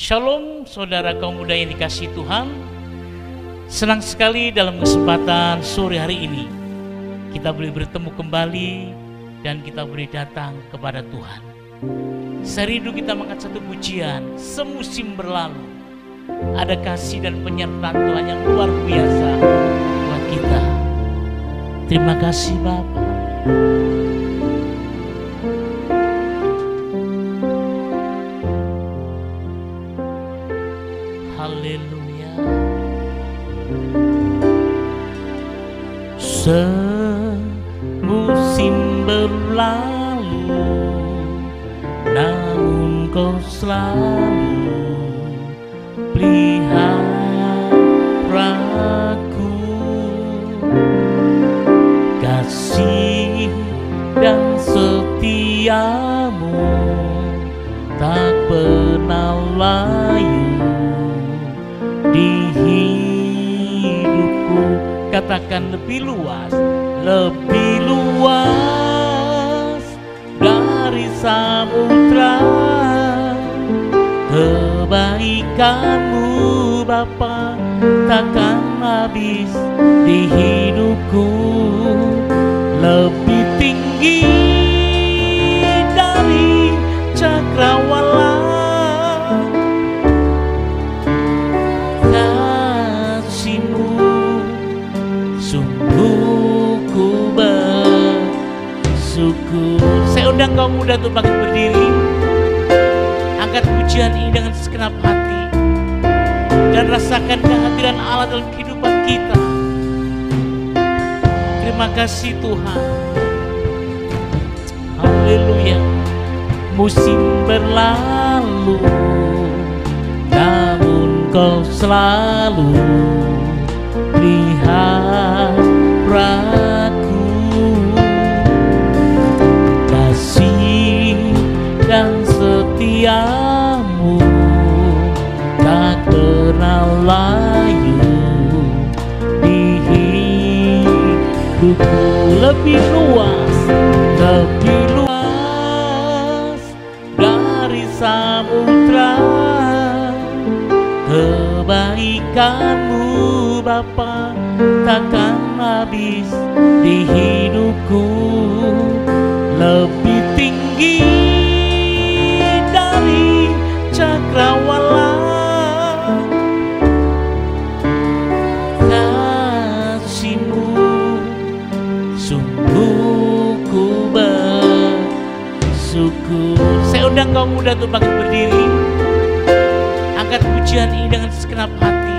Shalom saudara kaum muda yang dikasihi Tuhan. Senang sekali dalam kesempatan sore hari ini kita boleh bertemu kembali dan kita boleh datang kepada Tuhan. Serindu kita mengangkat satu pujian, semusim berlalu. Ada kasih dan penyertaan Tuhan yang luar biasa buat kita. Terima kasih Bapa. Haleluya. Semusim berlalu, namun Kau selalu peliharaku. Kasih dan setiamu tak pernah layu di hidupku. Katakan lebih luas dari samudra. Kebaikanmu Bapa takkan habis di hidupku. Lebih tinggi dari cakrawala kasih-Mu, sungguh ku bersyukur. Saya undang kaum muda untuk bangkit berdiri, angkat pujian ini dengan segenap hati dan rasakan kehadiran Allah dalam kehidupan kita. Terima kasih Tuhan. Haleluya. Musim berlalu, namun Kau selalu peliharaku. Kasih dan setiamu tak pernah layu di hidupku. Lebih luas dari samudra. Kebaikanmu Bapa takkan habis di hidupku. Lebih tinggi dari cakrawala kasih-Mu, sungguh ku bersyukur. Saya undang kaum muda untuk bangkit berdiri, angkat pujian ini dengan segenap hati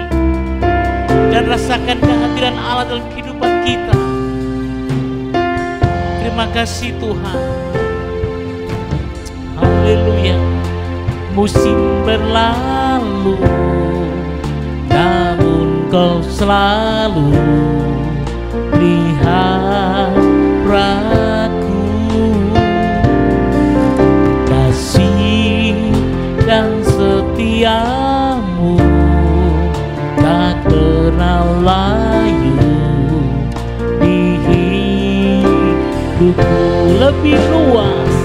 dan rasakan kehadiran Allah dalam kehidupan kita. Terima kasih Tuhan. Haleluya. Musim berlalu, namun Kau selalu peliharaku. Kasih dan setiamu tak pernah layu di hidupku. Lebih luas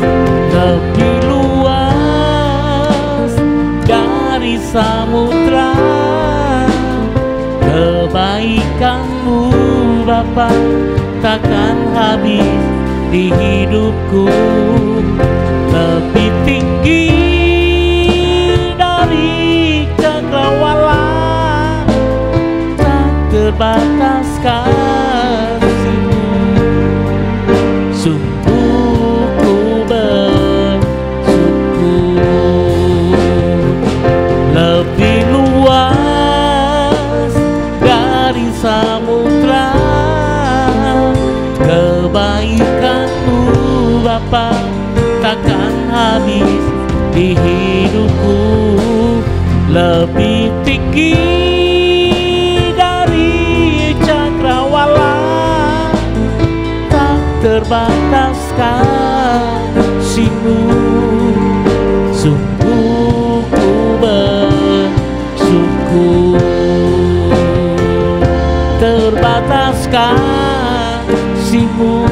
dari samudra. Kebaikanmu Bapa takkan habis di hidupku. Lebih tinggi dari cakrawala tak terbatas kasih-Mu, sungguh ku bersyukur. Lebih luas dari samudra. Kebaikanmu Bapa takkan habis di hidupku. Lebih tinggi dari cakrawala tak terbatas kasih-Mu, sungguh ku bersyukur. Terbatas kasih-Mu,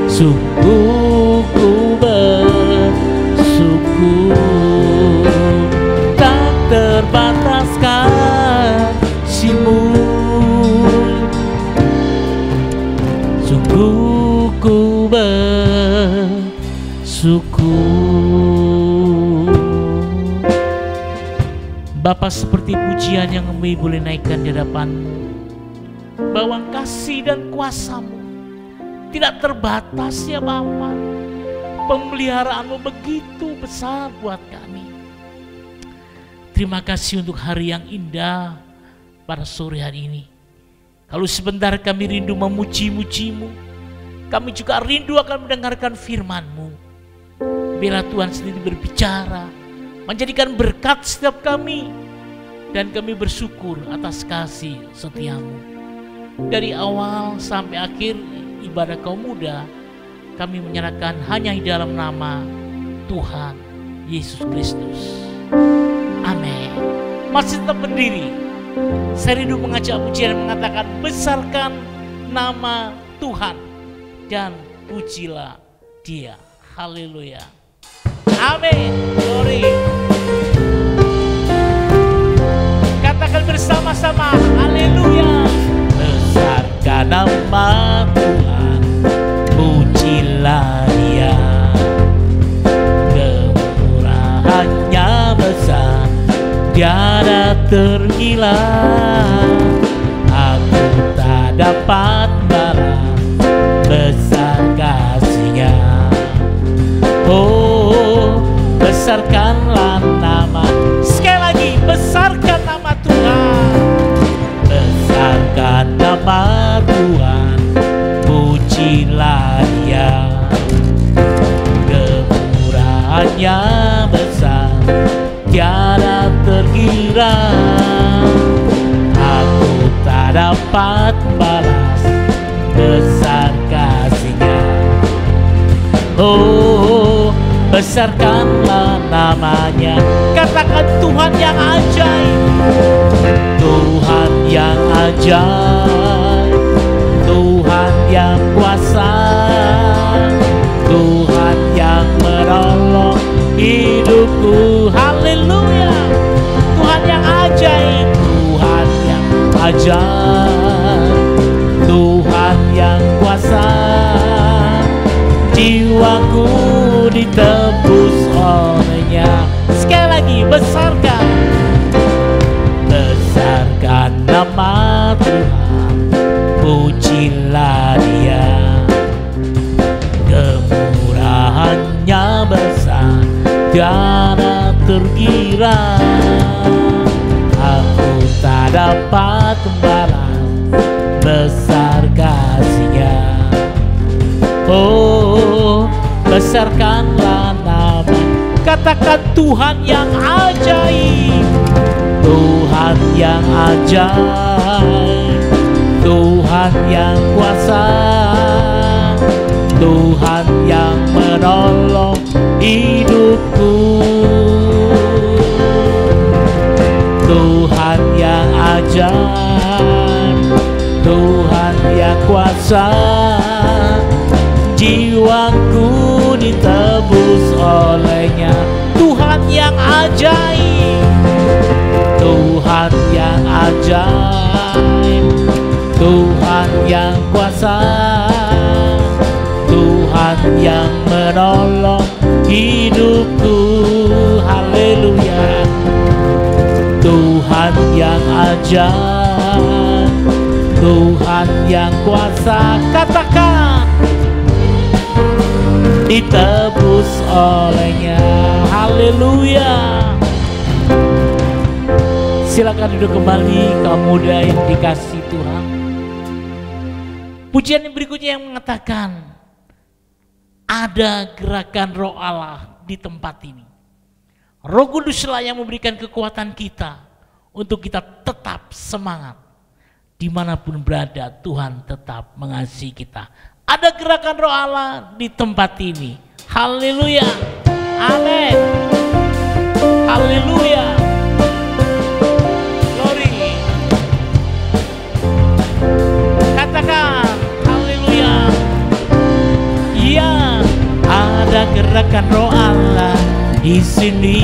sungguh ku bersyukur. ku bersyukur. Bapa, seperti pujian yang kami boleh naikkan di hadapan-Mu, bahwa kasih dan kuasa-Mu tidak terbatas ya Bapa. Pemeliharaan-Mu begitu besar buat kami. Terima kasih untuk hari yang indah pada sore hari ini. Kalau sebentar kami rindu memuji-muji-Mu, kami juga rindu akan mendengarkan firman-Mu. Biarlah Tuhan sendiri berbicara, menjadikan berkat setiap kami, dan kami bersyukur atas kasih setia-Mu. Dari awal sampai akhir ibadah kaum muda, kami menyerahkan hanya di dalam nama Tuhan Yesus Kristus. Amin. Masih tetap berdiri. Saya rindu mengajak pujian mengatakan, besarkan nama Tuhan dan pujilah Dia. Haleluya. Amin. Glory. Katakan bersama-sama, haleluya. Besarkan nama Tuhan, pujilah Dia. Kemurahannya besar, tiada tergila. Aku tak dapat balas besar kasih-Nya. Oh, besarkanlah nama. Sekali lagi, besarkan nama Tuhan. Besarkan nama Tuhan, pujilah Dia. Kemurahannya besar, tiada terkira. Aku tak dapat balas besar kasih-Nya. Oh, besarkanlah namanya. Katakan Tuhan yang ajaib, Tuhan yang ajaib, Tuhan yang kuasa, Tuhan yang menolong hidupku. Haleluya. Tuhan yang ajaib, Tuhan yang ajaib, Tuhan yang kuasa. Jiwaku ditebus oleh-Nya. Sekali lagi, besarkan. Besarkan nama Tuhan, pujilah Dia. Kemurahannya besar, tiada terkira. Aku tak dapat membalas besar kasih-Nya. Oh, besarkanlah nama. Katakan Tuhan yang ajaib, Tuhan yang ajaib, Tuhan yang kuasa, Tuhan yang menolong hidupku. Tuhan yang ajaib, Tuhan yang kuasa. Jiwaku ditebus oleh-Nya. Tuhan yang ajaib, Tuhan yang ajaib, Tuhan yang kuasa, Tuhan yang menolong hidupku. Haleluya. Tuhan yang ajaib, Tuhan yang kuasa. Katakan, ditebus oleh-Nya. Haleluya. Silakan duduk kembali kaum muda yang dikasihi Tuhan. Pujian yang berikutnya yang mengatakan, ada gerakan Roh Allah di tempat ini. Roh Kuduslah yang memberikan kekuatan kita untuk kita tetap semangat. Dimanapun berada, Tuhan tetap mengasihi kita. Ada gerakan Roh Allah di tempat ini. Haleluya. Amin. Haleluya. Glory. Katakan haleluya. Ya, ada gerakan Roh Allah di sini.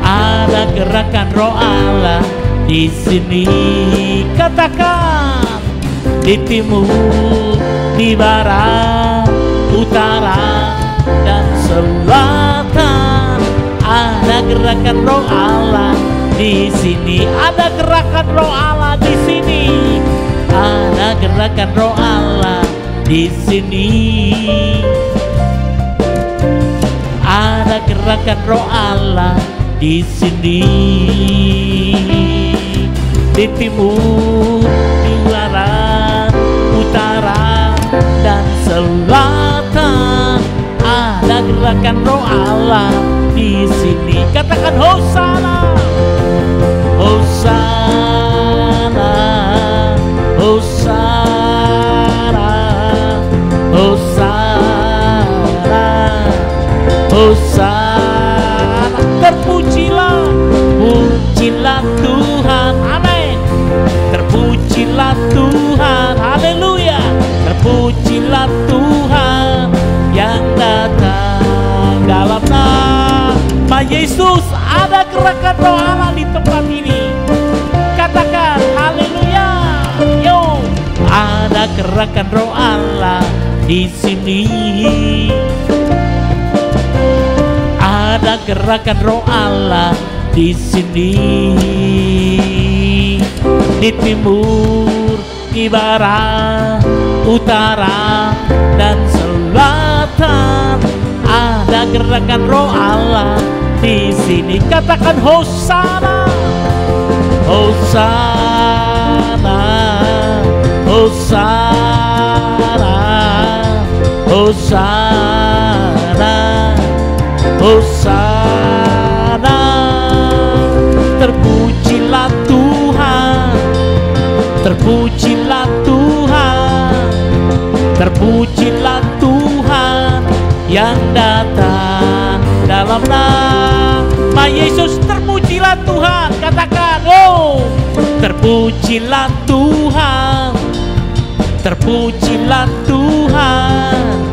Ada gerakan Roh Allah di sini. Katakan, di timur, di barat, utara, dan selatan. Ada gerakan Roh Allah di sini, ada gerakan Roh Allah di sini, ada gerakan Roh Allah di sini, ada gerakan Roh Allah di sini. Di timur, di barat, utara, dan selatan, ada gerakan Roh Allah di sini. Katakan Hosana, Hosana, Hosana, Hosana, Hosana. Terpujilah, pujilah Tuhan, amin. Terpujilah Tuhan, haleluya. Terpujilah Tuhan yang datang dalam nama Yesus. Ada gerakan Roh Allah di tempat ini. Katakan haleluya. Yo, ada gerakan Roh Allah di sini. Ada gerakan Roh Allah di sini. Di timur, di barat, utara, dan selatan, ada gerakan Roh Allah di sini. Katakan Hosana, Hosana, Hosana, Hosana, Hosana. Terpujilah Tuhan, terpujilah Tuhan, terpujilah Tuhan yang datang dalam nama Yesus. Terpujilah Tuhan, katakan oh, terpujilah Tuhan, terpujilah Tuhan,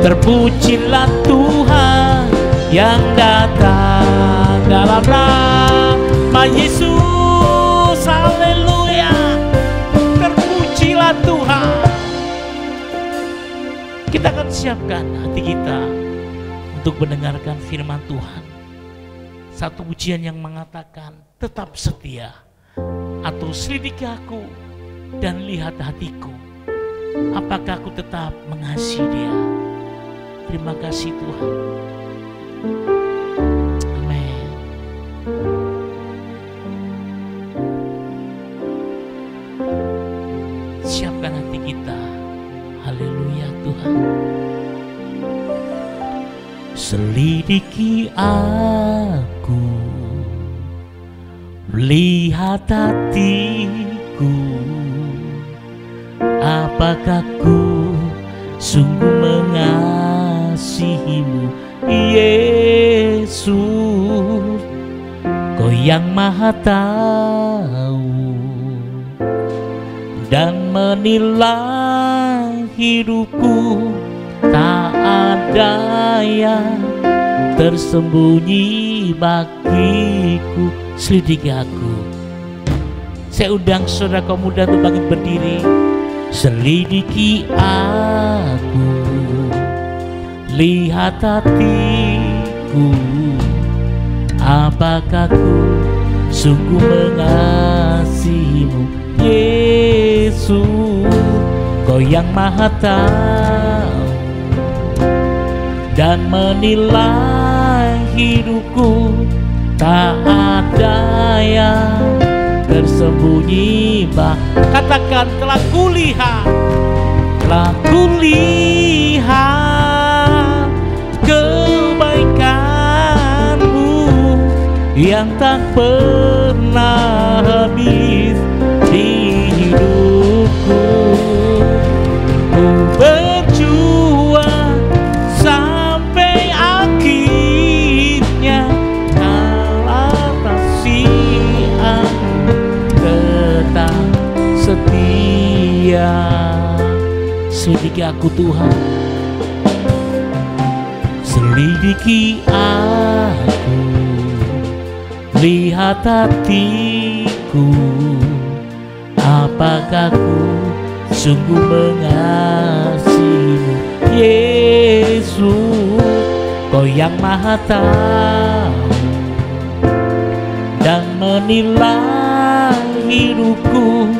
terpujilah Tuhan yang datang dalam nama Yesus. Haleluya. Terpujilah Tuhan. Kita akan siapkan hati kita untuk mendengarkan firman Tuhan. Satu pujian yang mengatakan tetap setia, atau selidiki aku dan lihat hatiku, apakah aku tetap mengasihi Dia. Terima kasih Tuhan. Amin. Siapkan hati kita. Haleluya Tuhan. Selidiki aku, lihat hatiku, apakah ku sungguh mengasihimu, Yesus. Kau yang maha tahu dan menilai hidupku, tak ada yang tersembunyi bagiku. Selidiki aku. Saya undang saudara kaum muda untuk bangkit berdiri. Selidiki aku, lihat hatiku, apakah ku sungguh mengasihimu, Yesus. Kau yang maha tahu dan menilai hidupku, tak ada yang tersembunyi. Katakan telah kulihat kebaikanmu yang tak pernah habis di hidupku. Ku berjuang sampai akhirnya, atas siang tetap setia. Selidiki aku Tuhan, selidiki aku, lihat hatiku, apakah ku sungguh mengasihimu. Yesus, Kau yang Maha Tahu dan menilai hidupku,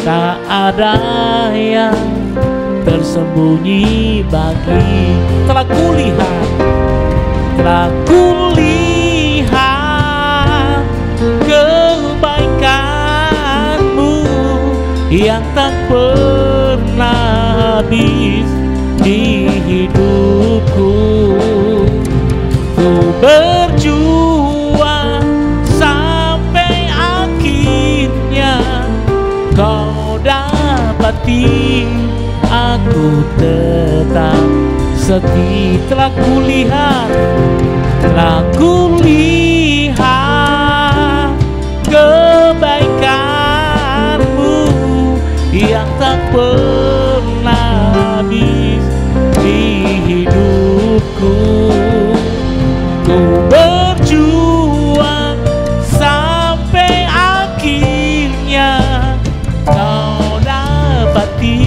tak ada yang tersembunyi bagi. Telah kulihat kebaikan-Mu yang tak pernah habis di hidupku. Ku berjuang sampai akhirnya Kau dapati aku tetap setia. Telah kulihat kebaikan-Mu yang tak pernah habis di hidupku. Ku berjuang sampai akhirnya Kau dapati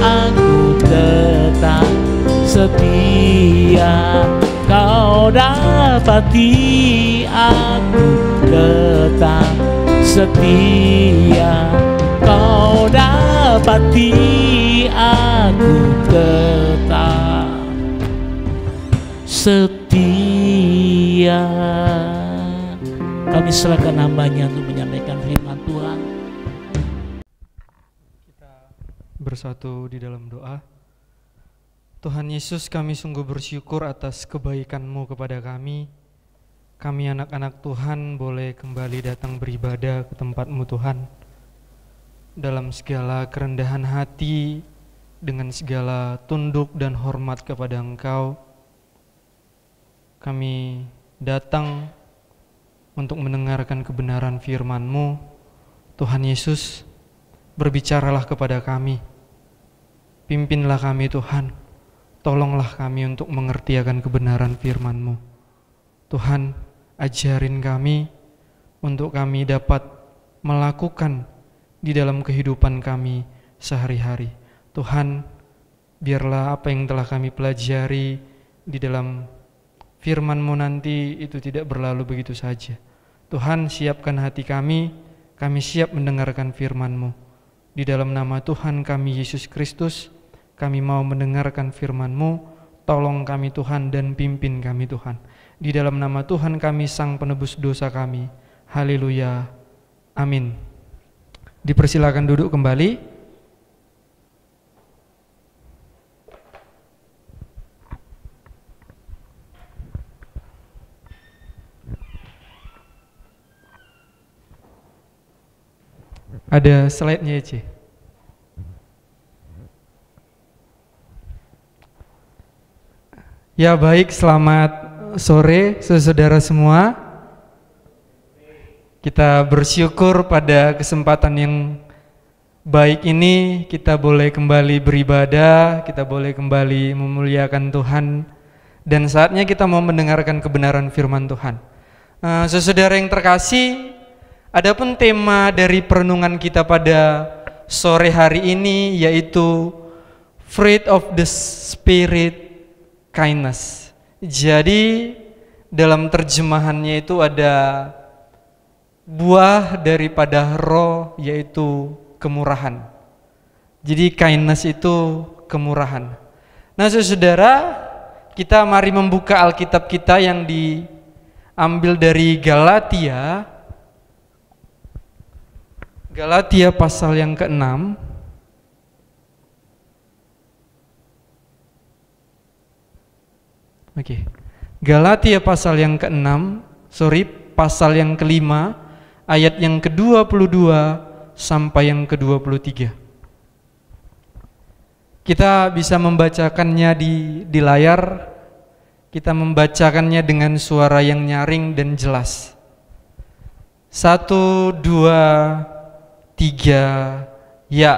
aku tetap setia. Kau dapati aku tetap setia. Kau dapati aku tetap setia. Kami serahkan hamba-Nya untuk menyampaikan firman Tuhan. Kita bersatu di dalam doa. Tuhan Yesus, kami sungguh bersyukur atas kebaikan-Mu kepada kami. Kami anak-anak Tuhan boleh kembali datang beribadah ke tempat-Mu Tuhan, dalam segala kerendahan hati, dengan segala tunduk dan hormat kepada Engkau. Kami datang untuk mendengarkan kebenaran firman-Mu. Tuhan Yesus, berbicaralah kepada kami. Pimpinlah kami Tuhan. Tolonglah kami untuk mengerti akan kebenaran firman-Mu. Tuhan, ajarin kami untuk kami dapat melakukan di dalam kehidupan kami sehari-hari. Tuhan, biarlah apa yang telah kami pelajari di dalam firman-Mu nanti itu tidak berlalu begitu saja. Tuhan, siapkan hati kami siap mendengarkan firman-Mu. Di dalam nama Tuhan kami Yesus Kristus, kami mau mendengarkan firman-Mu. Tolong kami Tuhan dan pimpin kami Tuhan. Di dalam nama Tuhan kami, Sang Penebus dosa kami. Haleluya. Amin. Dipersilakan duduk kembali. Ada slide-nya ya, Ci? Ya baik, selamat sore saudara semua. Kita bersyukur pada kesempatan yang baik ini kita boleh kembali beribadah, kita boleh kembali memuliakan Tuhan, dan saatnya kita mau mendengarkan kebenaran firman Tuhan. Saudara yang terkasih, adapun tema dari perenungan kita pada sore hari ini yaitu Fruit of the Spirit, kindness. Jadi dalam terjemahannya itu ada buah daripada roh, yaitu kemurahan. Jadi kindness itu kemurahan. Nah saudara, kita mari membuka Alkitab kita yang diambil dari Galatia pasal yang ke-6. Oke. Galatia pasal yang ke-6, pasal yang ke-5, ayat yang ke-22 sampai yang ke-23. Kita bisa membacakannya di layar. Kita membacakannya dengan suara yang nyaring dan jelas. 1, 2, 3, ya.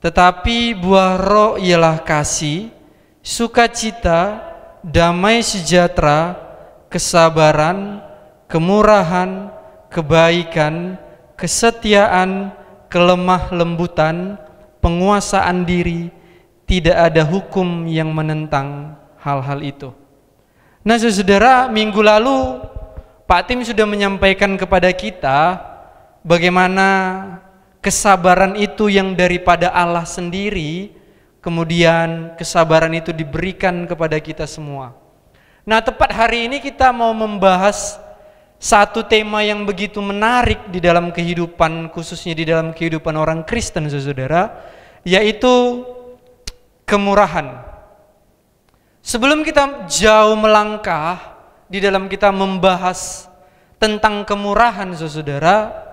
Tetapi buah roh ialah kasih, sukacita, damai sejahtera, kesabaran, kemurahan, kebaikan, kesetiaan, kelemah lembutan, penguasaan diri, tidak ada hukum yang menentang hal-hal itu. Nah, saudara, minggu lalu Pak Tim sudah menyampaikan kepada kita bagaimana kesabaran itu yang daripada Allah sendiri, kemudian kesabaran itu diberikan kepada kita semua. Nah, tepat hari ini kita mau membahas satu tema yang begitu menarik di dalam kehidupan, khususnya di dalam kehidupan orang Kristen, saudara, yaitu kemurahan. Sebelum kita jauh melangkah di dalam kita membahas tentang kemurahan, saudara,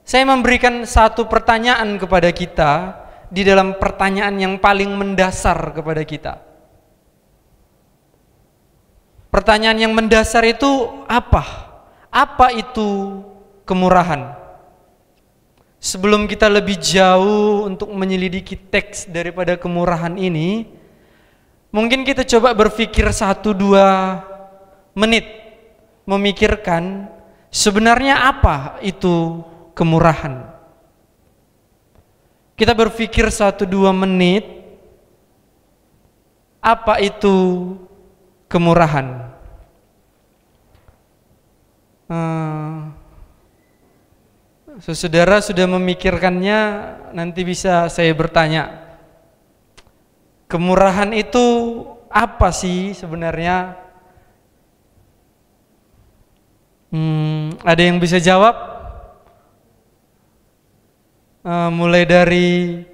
saya memberikan satu pertanyaan kepada kita di dalam pertanyaan yang paling mendasar kepada kita. Pertanyaan yang mendasar itu apa? Apa itu kemurahan? Sebelum kita lebih jauh untuk menyelidiki teks daripada kemurahan ini, mungkin kita coba berpikir 1-2 menit memikirkan sebenarnya apa itu kemurahan. Kita berpikir 1-2 menit, apa itu kemurahan? Saudara sudah memikirkannya, nanti bisa saya bertanya, kemurahan itu apa sih sebenarnya? Ada yang bisa jawab? Mulai dari,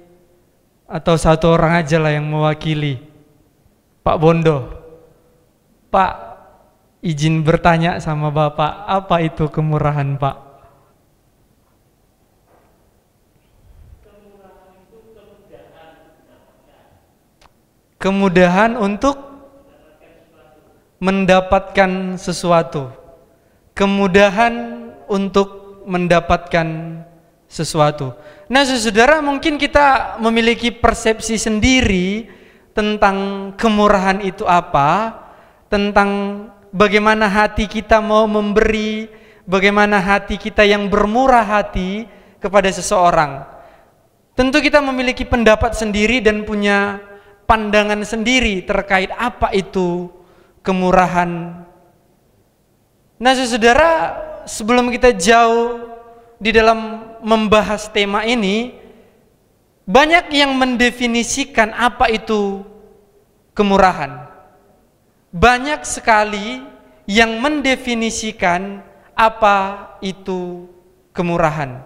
atau satu orang aja lah yang mewakili. Pak Bondo. Pak, izin bertanya sama Bapak, apa itu kemurahan, Pak? Kemudahan untuk mendapatkan sesuatu. Kemudahan untuk mendapatkan sesuatu. Nah, saudara, mungkin kita memiliki persepsi sendiri tentang kemurahan itu apa, tentang bagaimana hati kita mau memberi, bagaimana hati kita yang bermurah hati kepada seseorang. Tentu kita memiliki pendapat sendiri dan punya pandangan sendiri terkait apa itu kemurahan. Nah, saudara, sebelum kita jauh di dalam membahas tema ini, banyak yang mendefinisikan apa itu kemurahan. Banyak sekali yang mendefinisikan apa itu kemurahan.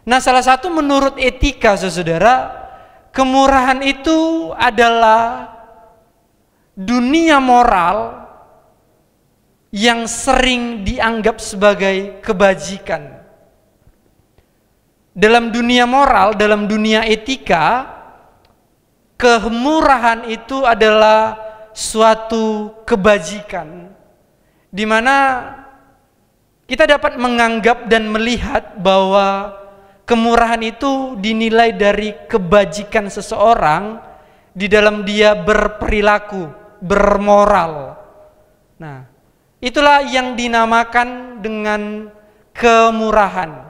Nah, salah satu menurut etika, saudara, kemurahan itu adalah dunia moral yang sering dianggap sebagai kebajikan. Dalam dunia moral, dalam dunia etika, kemurahan itu adalah suatu kebajikan, di mana kita dapat menganggap dan melihat bahwa kemurahan itu dinilai dari kebajikan seseorang di dalam dia berperilaku, bermoral. Nah, itulah yang dinamakan dengan kemurahan.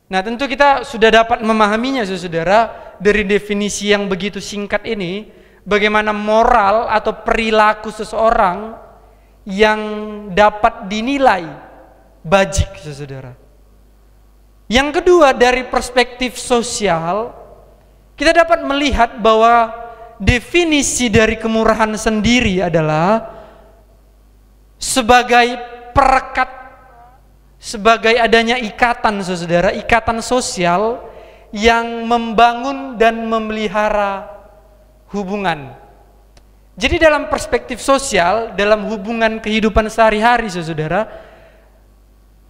Nah, tentu kita sudah dapat memahaminya, saudara, dari definisi yang begitu singkat ini, bagaimana moral atau perilaku seseorang yang dapat dinilai bajik, saudara. Yang kedua, dari perspektif sosial, kita dapat melihat bahwa definisi dari kemurahan sendiri adalah sebagai perekat, sebagai adanya ikatan, saudara, ikatan sosial yang membangun dan memelihara hubungan. Jadi dalam perspektif sosial, dalam hubungan kehidupan sehari-hari, saudara,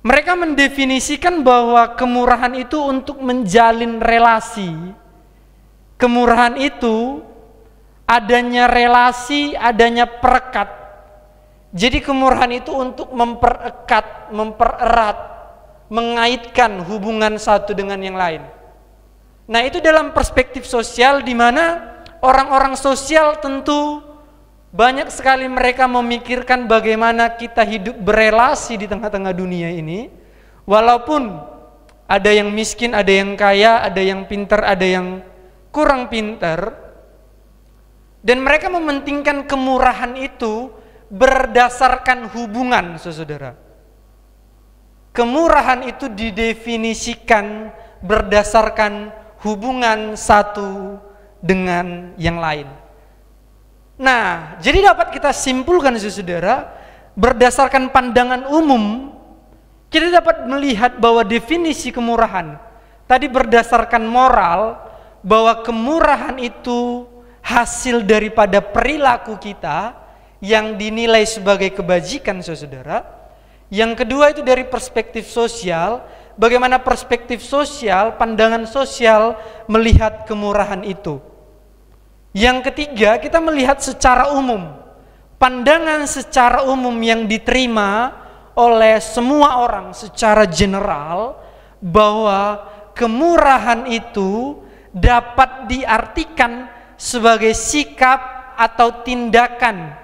mereka mendefinisikan bahwa kemurahan itu untuk menjalin relasi. Kemurahan itu adanya relasi, adanya perekat. Jadi kemurahan itu untuk memperekat, mempererat, mengaitkan hubungan satu dengan yang lain. Nah, itu dalam perspektif sosial, di mana orang-orang sosial tentu banyak sekali mereka memikirkan bagaimana kita hidup berelasi di tengah-tengah dunia ini. Walaupun ada yang miskin, ada yang kaya, ada yang pintar, ada yang kurang pintar. Dan mereka mementingkan kemurahan itu berdasarkan hubungan, saudara. Kemurahan itu didefinisikan berdasarkan hubungan satu dengan yang lain. Nah, jadi dapat kita simpulkan, saudara, berdasarkan pandangan umum, kita dapat melihat bahwa definisi kemurahan tadi berdasarkan moral, bahwa kemurahan itu hasil daripada perilaku kita yang dinilai sebagai kebajikan, saudara. Yang kedua itu dari perspektif sosial, bagaimana perspektif sosial, pandangan sosial melihat kemurahan itu. Yang ketiga, kita melihat secara umum, pandangan secara umum yang diterima oleh semua orang secara general, bahwa kemurahan itu dapat diartikan sebagai sikap atau tindakan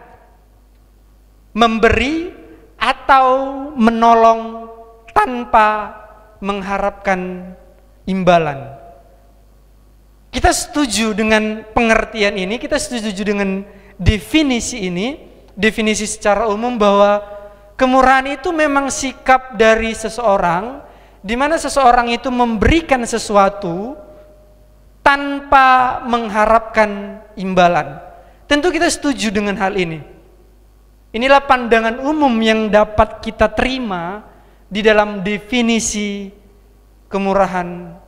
memberi atau menolong tanpa mengharapkan imbalan. Kita setuju dengan pengertian ini, kita setuju dengan definisi ini, definisi secara umum bahwa kemurahan itu memang sikap dari seseorang, di mana seseorang itu memberikan sesuatu tanpa mengharapkan imbalan. Tentu kita setuju dengan hal ini. Inilah pandangan umum yang dapat kita terima di dalam definisi kemurahan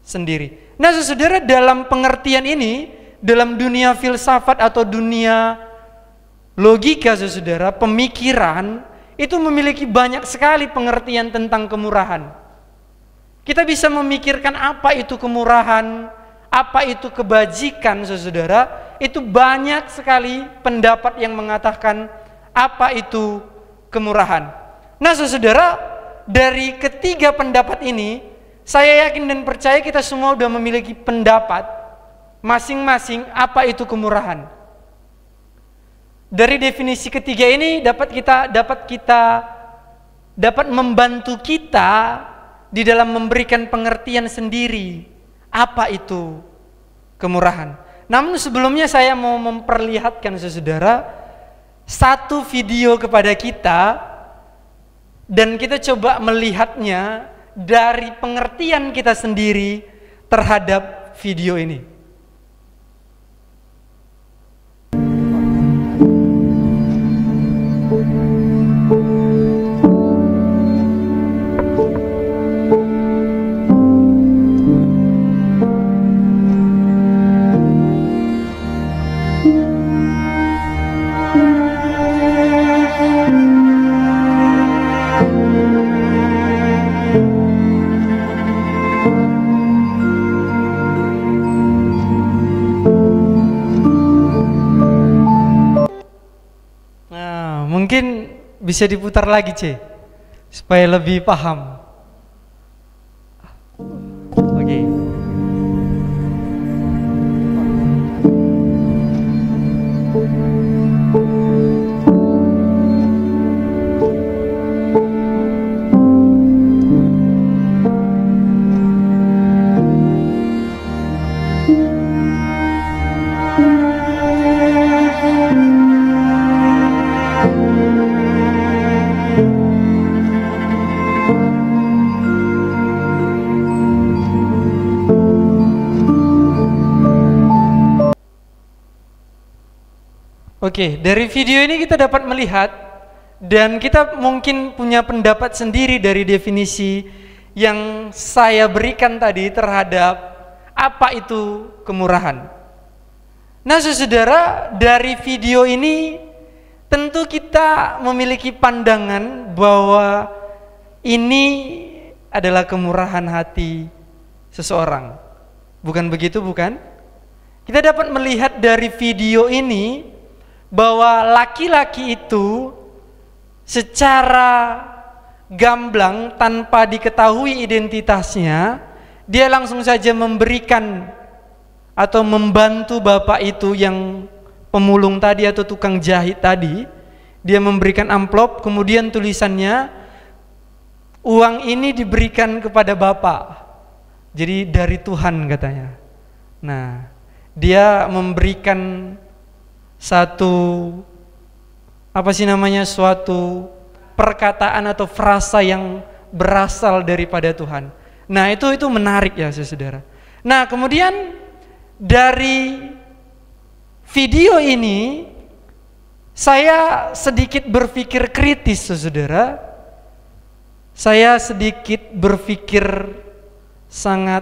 sendiri. Nah, saudara, dalam pengertian ini, dalam dunia filsafat atau dunia logika, saudara, pemikiran itu memiliki banyak sekali pengertian tentang kemurahan. Kita bisa memikirkan apa itu kemurahan, apa itu kebajikan, saudara. Itu banyak sekali pendapat yang mengatakan apa itu kemurahan. Nah, saudara, dari ketiga pendapat ini, saya yakin dan percaya kita semua sudah memiliki pendapat masing-masing apa itu kemurahan. Dari definisi ketiga ini dapat membantu kita di dalam memberikan pengertian sendiri apa itu kemurahan. Namun sebelumnya saya mau memperlihatkan, saudara, satu video kepada kita, dan kita coba melihatnya dari pengertian kita sendiri terhadap video ini. Mungkin bisa diputar lagi, C, supaya lebih paham. Oke. Oke, dari video ini kita dapat melihat dan kita mungkin punya pendapat sendiri dari definisi yang saya berikan tadi terhadap apa itu kemurahan. Nah, saudara, dari video ini tentu kita memiliki pandangan bahwa ini adalah kemurahan hati seseorang. Bukan begitu, bukan? Kita dapat melihat dari video ini bahwa laki-laki itu secara gamblang tanpa diketahui identitasnya, dia langsung saja memberikan atau membantu bapak itu yang pemulung tadi atau tukang jahit tadi. Dia memberikan amplop, kemudian tulisannya, uang ini diberikan kepada Bapak. Jadi dari Tuhan katanya. Nah, dia memberikan suatu perkataan atau frasa yang berasal daripada Tuhan. Nah, itu menarik ya, saudara. Nah, kemudian dari video ini saya sedikit berpikir kritis, saudara. Saya sedikit berpikir sangat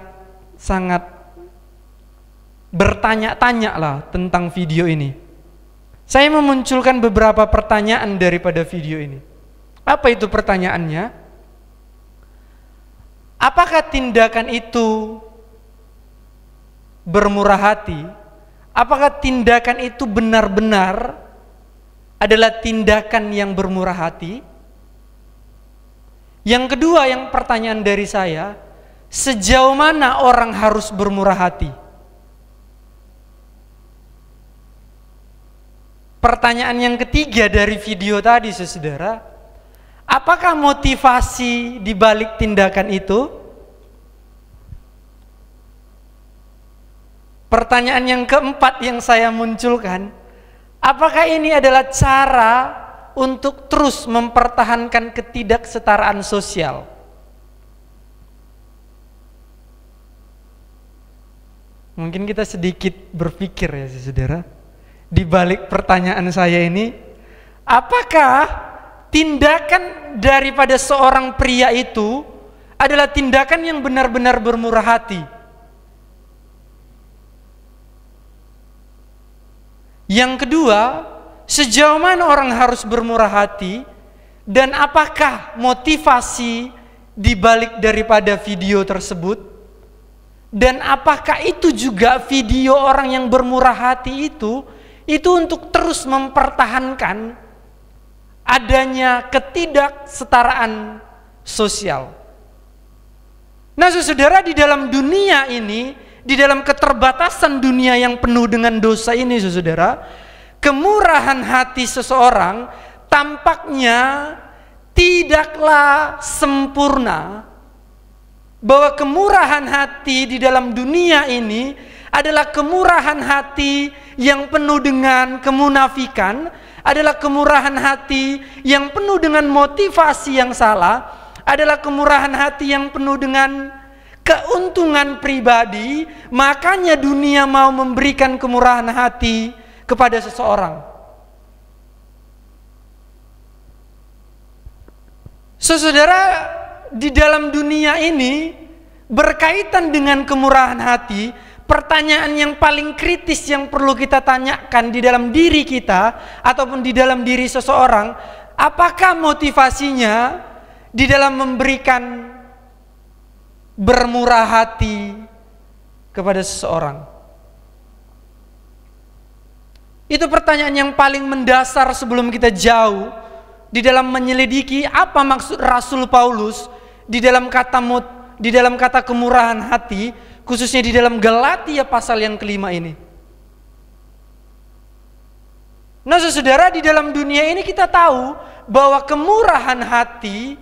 bertanya-tanya lah tentang video ini. Saya memunculkan beberapa pertanyaan daripada video ini. Apa itu pertanyaannya? Apakah tindakan itu bermurah hati? Apakah tindakan itu benar-benar adalah tindakan yang bermurah hati? Yang kedua, yang pertanyaan dari saya, sejauh mana orang harus bermurah hati? Pertanyaan yang ketiga dari video tadi, saudara, apakah motivasi di balik tindakan itu? Pertanyaan yang keempat yang saya munculkan, apakah ini adalah cara untuk terus mempertahankan ketidaksetaraan sosial? Mungkin kita sedikit berpikir ya, saudara, di balik pertanyaan saya ini, apakah tindakan daripada seorang pria itu adalah tindakan yang benar-benar bermurah hati? Yang kedua, sejauh mana orang harus bermurah hati, dan apakah motivasi dibalik daripada video tersebut, dan apakah itu juga video orang yang bermurah hati itu untuk terus mempertahankan adanya ketidaksetaraan sosial. Nah, saudara, di dalam dunia ini, di dalam keterbatasan dunia yang penuh dengan dosa ini, saudara, kemurahan hati seseorang tampaknya tidaklah sempurna. Bahwa kemurahan hati di dalam dunia ini adalah kemurahan hati yang penuh dengan kemunafikan, adalah kemurahan hati yang penuh dengan motivasi yang salah, adalah kemurahan hati yang penuh dengan keuntungan pribadi. Makanya dunia mau memberikan kemurahan hati kepada seseorang. Saudara, di dalam dunia ini berkaitan dengan kemurahan hati, pertanyaan yang paling kritis yang perlu kita tanyakan di dalam diri kita ataupun di dalam diri seseorang, apakah motivasinya di dalam memberikan bermurah hati kepada seseorang? Itu pertanyaan yang paling mendasar sebelum kita jauh di dalam menyelidiki apa maksud Rasul Paulus di dalam kata kemurahan hati, khususnya di dalam Galatia pasal yang kelima ini. Nah, saudara, di dalam dunia ini kita tahu bahwa kemurahan hati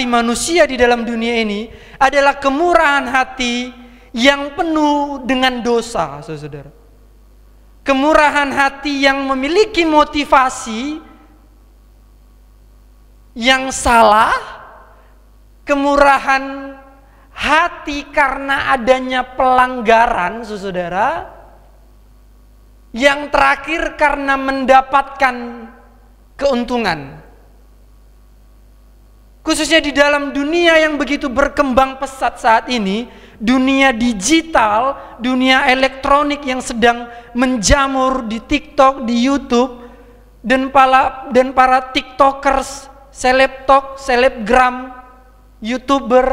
manusia di dalam dunia ini adalah kemurahan hati yang penuh dengan dosa, saudara. Kemurahan hati yang memiliki motivasi yang salah, kemurahan hati karena adanya pelanggaran, saudara. Yang terakhir karena mendapatkan keuntungan. Khususnya di dalam dunia yang begitu berkembang pesat saat ini, dunia digital, dunia elektronik yang sedang menjamur di TikTok, di YouTube, dan para TikTokers, selebgram, YouTuber,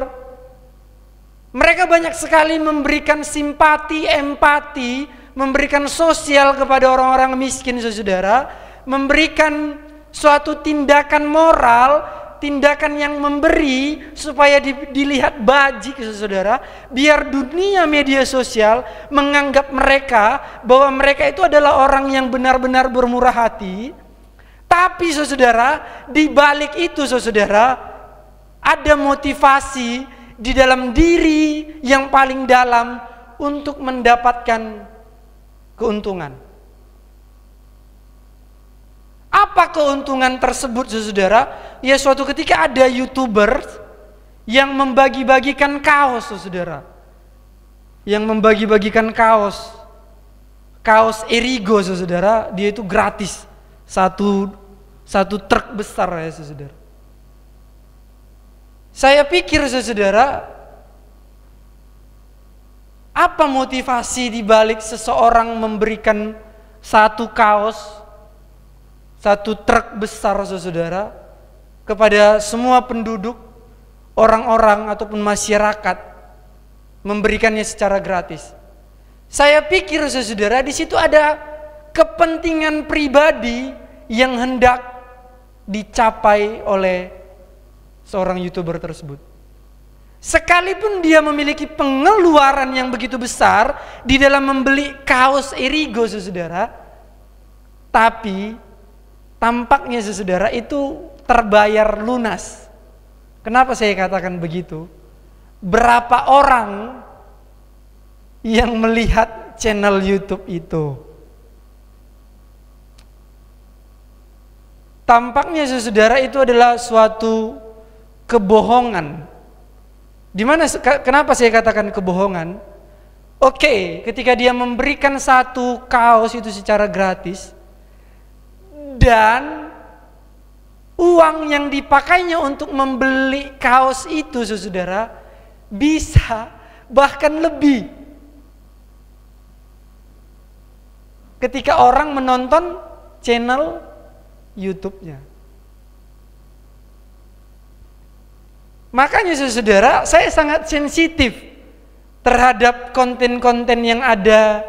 mereka banyak sekali memberikan simpati, empati, memberikan sosial kepada orang-orang miskin, saudara, memberikan suatu tindakan moral, tindakan yang memberi supaya dilihat bajik, saudara, biar dunia media sosial menganggap mereka bahwa mereka itu adalah orang yang benar-benar bermurah hati. Tapi saudara, di balik itu saudara, ada motivasi di dalam diri yang paling dalam untuk mendapatkan keuntungan. Apa keuntungan tersebut saudara? Ya suatu ketika ada YouTuber yang membagi-bagikan kaos saudara. Yang membagi-bagikan kaos Erigo saudara, dia itu gratis. Satu truk besar ya saudara. Saya pikir saudara, apa motivasi di balik seseorang memberikan satu kaos, satu truk besar saudara, kepada semua penduduk, orang-orang ataupun masyarakat, memberikannya secara gratis? Saya pikir saudara, di situ ada kepentingan pribadi yang hendak dicapai oleh seorang YouTuber tersebut. Sekalipun dia memiliki pengeluaran yang begitu besar di dalam membeli kaos Erigo saudara, tapi tampaknya saudara itu terbayar lunas. Kenapa saya katakan begitu? Berapa orang yang melihat channel YouTube itu? Tampaknya saudara itu adalah suatu kebohongan. Kenapa saya katakan kebohongan? Oke, ketika dia memberikan satu kaos itu secara gratis dan uang yang dipakainya untuk membeli kaos itu saudara bisa bahkan lebih. Ketika orang menonton channel YouTube-nya. Makanya saudara, saya sangat sensitif terhadap konten-konten yang ada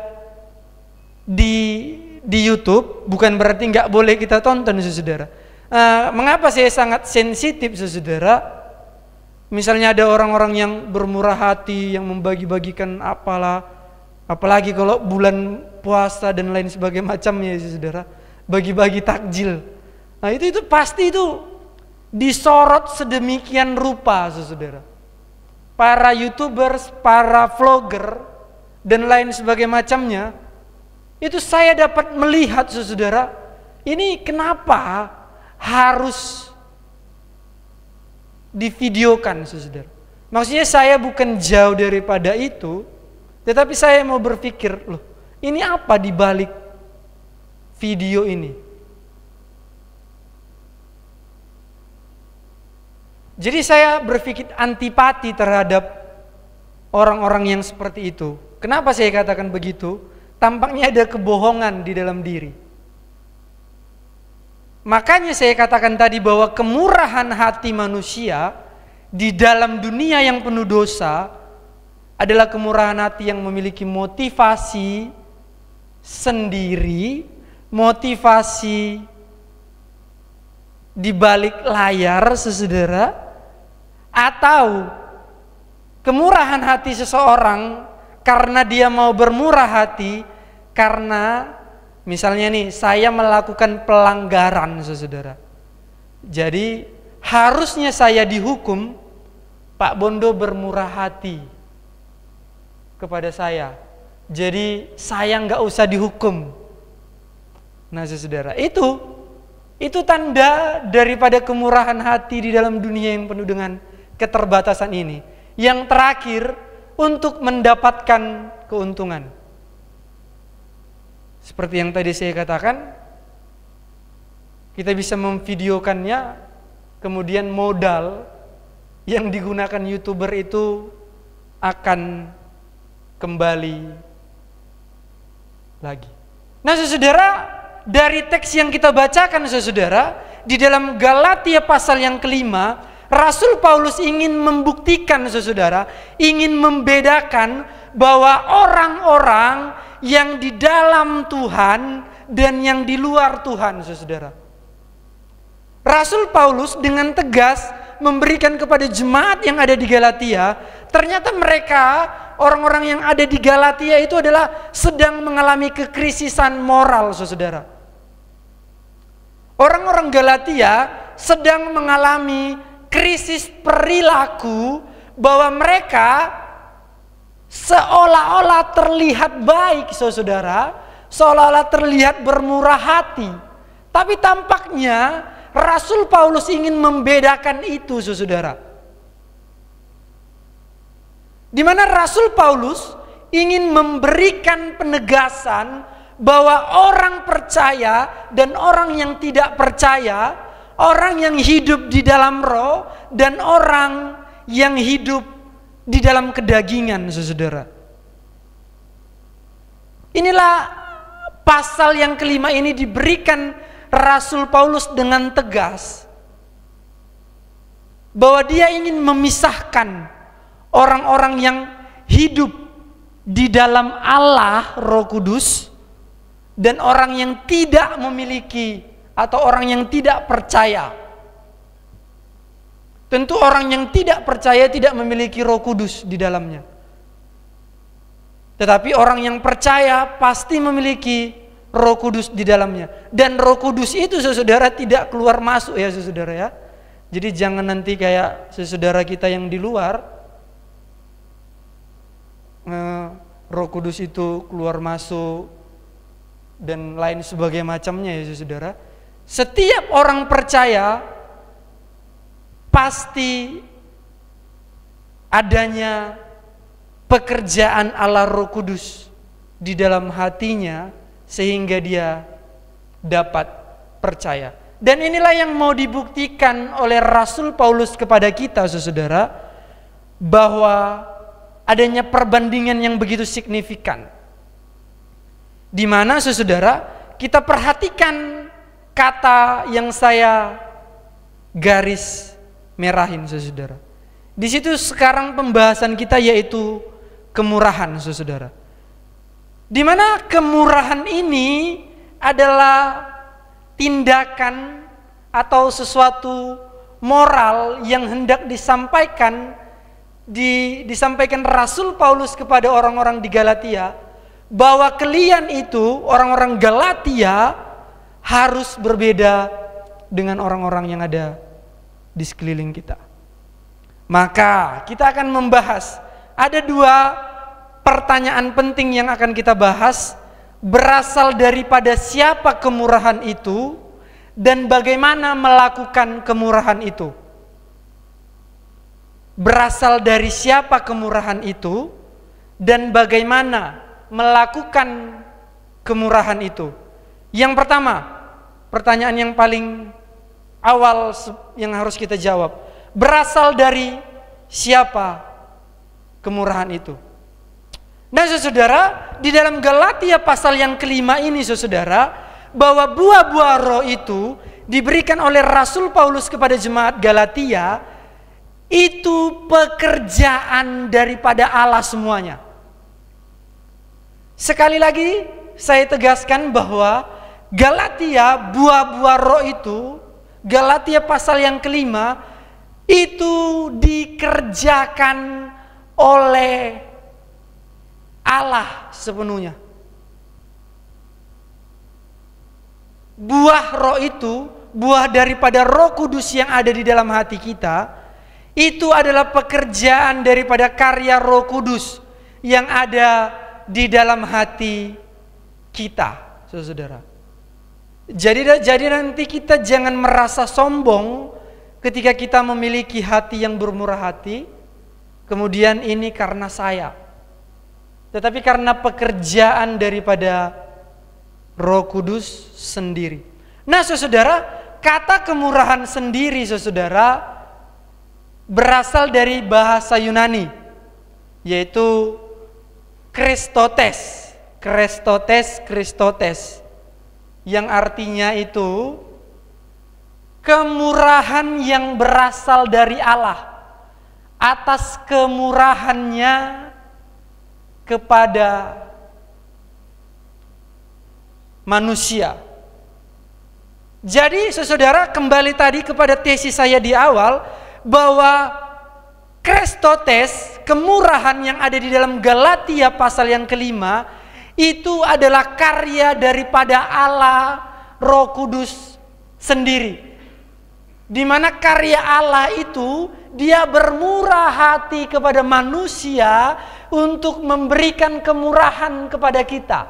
di YouTube. Bukan berarti nggak boleh kita tonton saudara. Mengapa saya sangat sensitif saudara? Misalnya ada orang-orang yang bermurah hati, yang membagi-bagikan apalah, apalagi kalau bulan puasa dan lain sebagainya macamnya saudara, bagi-bagi takjil. Nah itu pasti itu disorot sedemikian rupa saudara. Para YouTubers, para vlogger dan lain sebagainya macamnya, itu saya dapat melihat saudara, ini kenapa harus divideokan saudara. Maksudnya saya bukan jauh daripada itu, tetapi saya mau berpikir, loh ini apa di balik video ini? Jadi saya berpikir antipati terhadap orang-orang yang seperti itu. Kenapa saya katakan begitu? Tampaknya ada kebohongan di dalam diri. Makanya saya katakan tadi bahwa kemurahan hati manusia di dalam dunia yang penuh dosa adalah kemurahan hati yang memiliki motivasi sendiri, motivasi di balik layar saudara, atau kemurahan hati seseorang karena dia mau bermurah hati karena misalnya nih saya melakukan pelanggaran saudara. Jadi harusnya saya dihukum, Pak Bondo bermurah hati kepada saya. Jadi saya nggak usah dihukum. Nah saudara, itu tanda daripada kemurahan hati di dalam dunia yang penuh dengan keterbatasan ini. Yang terakhir, untuk mendapatkan keuntungan. Seperti yang tadi saya katakan, kita bisa memvideokannya, kemudian modal yang digunakan YouTuber itu akan kembali lagi. Nah saudara, dari teks yang kita bacakan saudara, di dalam Galatia pasal yang kelima, Rasul Paulus ingin membuktikan saudara, ingin membedakan bahwa orang-orang yang di dalam Tuhan dan yang di luar Tuhan saudara. Rasul Paulus dengan tegas memberikan kepada jemaat yang ada di Galatia, ternyata mereka, orang-orang yang ada di Galatia itu adalah sedang mengalami kekrisisan moral saudara. Orang-orang Galatia sedang mengalami krisis perilaku, bahwa mereka seolah-olah terlihat baik, saudara, seolah-olah terlihat bermurah hati. Tapi tampaknya Rasul Paulus ingin membedakan itu, saudara. Di mana Rasul Paulus ingin memberikan penegasan bahwa orang percaya dan orang yang tidak percaya, orang yang hidup di dalam roh dan orang yang hidup di dalam kedagingan, saudara. Inilah pasal yang kelima ini diberikan Rasul Paulus dengan tegas, bahwa dia ingin memisahkan orang-orang yang hidup di dalam Allah Roh Kudus dan orang yang tidak memiliki atau orang yang tidak percaya. Tentu orang yang tidak percaya tidak memiliki Roh Kudus di dalamnya. Tetapi orang yang percaya pasti memiliki Roh Kudus di dalamnya. Dan Roh Kudus itu, saudara, tidak keluar masuk ya, saudara ya. Jadi jangan nanti kayak saudara kita yang di luar, Roh Kudus itu keluar masuk dan lain sebagainya macamnya ya, saudara. Setiap orang percaya pasti adanya pekerjaan Allah Roh Kudus di dalam hatinya sehingga dia dapat percaya. Dan inilah yang mau dibuktikan oleh Rasul Paulus kepada kita, saudara, bahwa adanya perbandingan yang begitu signifikan. Di mana, saudara, kita perhatikan kata yang saya garis merahin, saudara. Di situ sekarang pembahasan kita yaitu kemurahan, saudara. Di mana kemurahan ini adalah tindakan atau sesuatu moral yang hendak disampaikan Rasul Paulus kepada orang-orang di Galatia, bahwa kalian itu orang-orang Galatia harus berbeda dengan orang-orang yang ada di sekeliling kita. Maka kita akan membahas, ada dua pertanyaan penting yang akan kita bahas, berasal daripada siapa kemurahan itu dan bagaimana melakukan kemurahan itu. Berasal dari siapa kemurahan itu dan bagaimana melakukan kemurahan itu. Yang pertama, pertanyaan yang paling awal yang harus kita jawab, berasal dari siapa kemurahan itu. Nah, saudara, di dalam Galatia pasal yang kelima ini, saudara, bahwa buah-buah roh itu diberikan oleh Rasul Paulus kepada jemaat Galatia, itu pekerjaan daripada Allah semuanya. Sekali lagi saya tegaskan bahwa Galatia, buah-buah roh itu, Galatia pasal yang kelima, itu dikerjakan oleh Allah sepenuhnya. Buah roh itu, buah daripada Roh Kudus yang ada di dalam hati kita, itu adalah pekerjaan daripada karya Roh Kudus yang ada di dalam hati kita, saudara. Jadi nanti kita jangan merasa sombong ketika kita memiliki hati yang bermurah hati, kemudian ini karena saya, tetapi karena pekerjaan daripada Roh Kudus sendiri. Nah, saudara, kata kemurahan sendiri, saudara, berasal dari bahasa Yunani, yaitu Kristotes, yang artinya itu kemurahan yang berasal dari Allah atas kemurahannya kepada manusia. Jadi, saudara, kembali tadi kepada tesis saya di awal, bahwa Kristotes, kemurahan yang ada di dalam Galatia pasal yang kelima, itu adalah karya daripada Allah Roh Kudus sendiri. Di mana karya Allah itu dia bermurah hati kepada manusia untuk memberikan kemurahan kepada kita.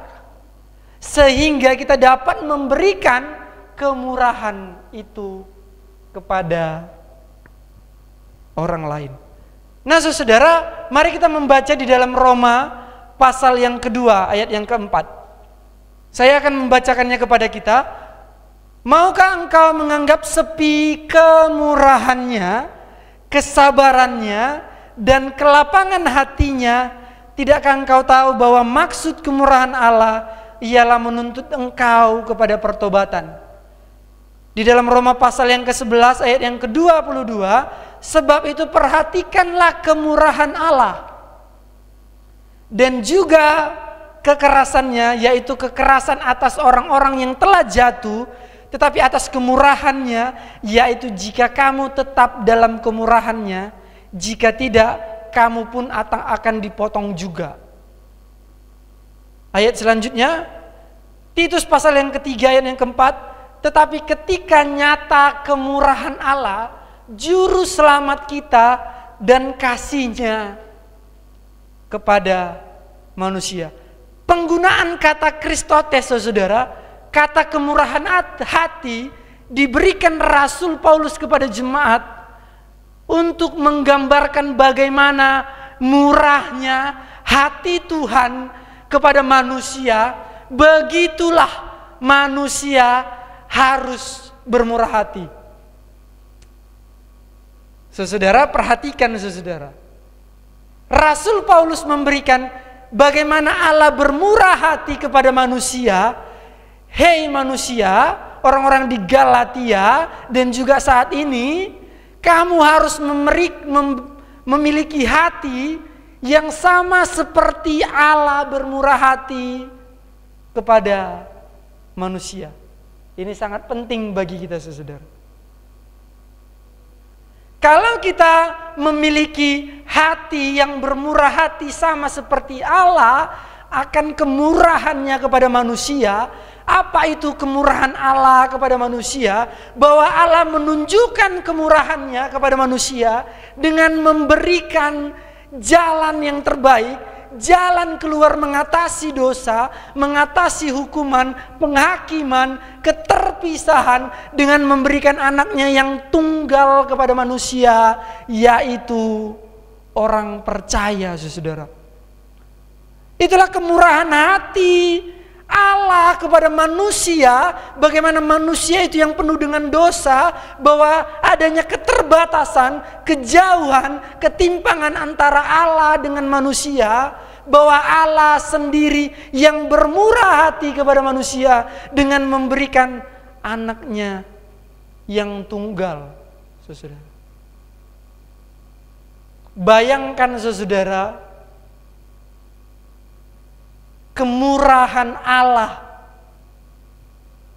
Sehingga kita dapat memberikan kemurahan itu kepada orang lain. Nah saudara, mari kita membaca di dalam Roma pasal yang kedua ayat yang keempat. Saya akan membacakannya kepada kita. Maukah engkau menganggap sepi kemurahannya, kesabarannya, dan kelapangan hatinya? Tidakkah engkau tahu bahwa maksud kemurahan Allah ialah menuntut engkau kepada pertobatan? Di dalam Roma pasal yang ke-11 ayat yang ke-22, sebab itu perhatikanlah kemurahan Allah dan juga kekerasannya, yaitu kekerasan atas orang-orang yang telah jatuh, tetapi atas kemurahannya, yaitu jika kamu tetap dalam kemurahannya, jika tidak, kamu pun akan dipotong juga. Ayat selanjutnya, Titus pasal yang ketiga ayat yang keempat, tetapi ketika nyata kemurahan Allah, juru selamat kita dan kasihnya kepada manusia. Penggunaan kata Kristotes, saudara, kata kemurahan hati diberikan Rasul Paulus kepada jemaat untuk menggambarkan bagaimana murahnya hati Tuhan kepada manusia. Begitulah manusia harus bermurah hati. Saudara, perhatikan saudara. Rasul Paulus memberikan bagaimana Allah bermurah hati kepada manusia. Hei manusia, orang-orang di Galatia dan juga saat ini, kamu harus memiliki hati yang sama seperti Allah bermurah hati kepada manusia. Ini sangat penting bagi kita saudara. Kalau kita memiliki hati yang bermurah hati sama seperti Allah akan kemurahannya kepada manusia. Apa itu kemurahan Allah kepada manusia? Bahwa Allah menunjukkan kemurahannya kepada manusia dengan memberikan jalan yang terbaik, jalan keluar mengatasi dosa, mengatasi hukuman, penghakiman, keterpisahan, dengan memberikan anaknya yang tunggal kepada manusia, yaitu orang percaya, saudara. Itulah kemurahan hati Allah kepada manusia, bagaimana manusia itu yang penuh dengan dosa, bahwa adanya keterbatasan, kejauhan, ketimpangan antara Allah dengan manusia, bahwa Allah sendiri yang bermurah hati kepada manusia dengan memberikan anaknya yang tunggal. Saudara, bayangkan saudara, kemurahan Allah.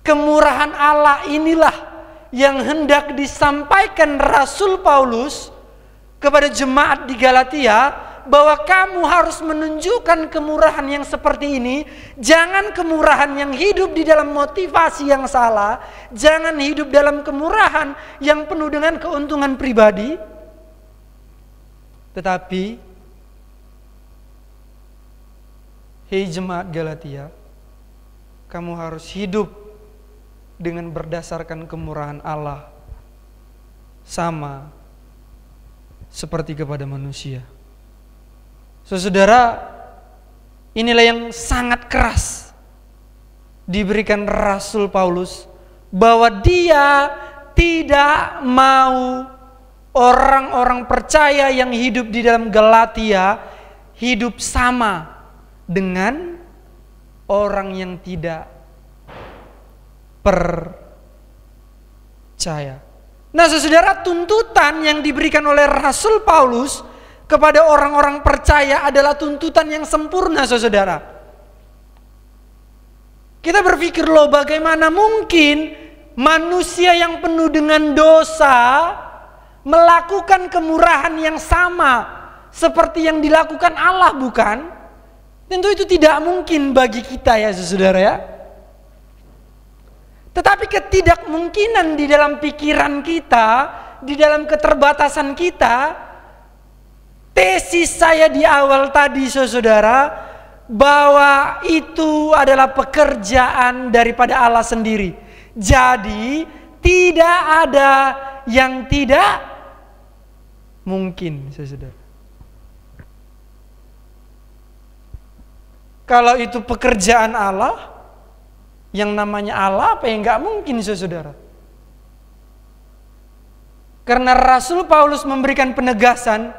Kemurahan Allah inilah yang hendak disampaikan Rasul Paulus kepada jemaat di Galatia, bahwa kamu harus menunjukkan kemurahan yang seperti ini. Jangan kemurahan yang hidup di dalam motivasi yang salah, jangan hidup dalam kemurahan yang penuh dengan keuntungan pribadi, tetapi hei jemaat Galatia, kamu harus hidup dengan berdasarkan kemurahan Allah sama seperti kepada manusia. Saudara, inilah yang sangat keras diberikan Rasul Paulus, bahwa dia tidak mau orang-orang percaya yang hidup di dalam Galatia hidup sama dengan orang yang tidak percaya. Nah saudara, tuntutan yang diberikan oleh Rasul Paulus kepada orang-orang percaya adalah tuntutan yang sempurna, saudara. Kita berpikir, loh bagaimana mungkin manusia yang penuh dengan dosa melakukan kemurahan yang sama seperti yang dilakukan Allah, bukan? Tentu itu tidak mungkin bagi kita ya saudara ya. Tetapi ketidakmungkinan di dalam pikiran kita, di dalam keterbatasan kita, tesis saya di awal tadi saudara, bahwa itu adalah pekerjaan daripada Allah sendiri. Jadi tidak ada yang tidak mungkin, saudara. Kalau itu pekerjaan Allah, yang namanya Allah apa yang nggak mungkin, saudara? Karena Rasul Paulus memberikan penegasan,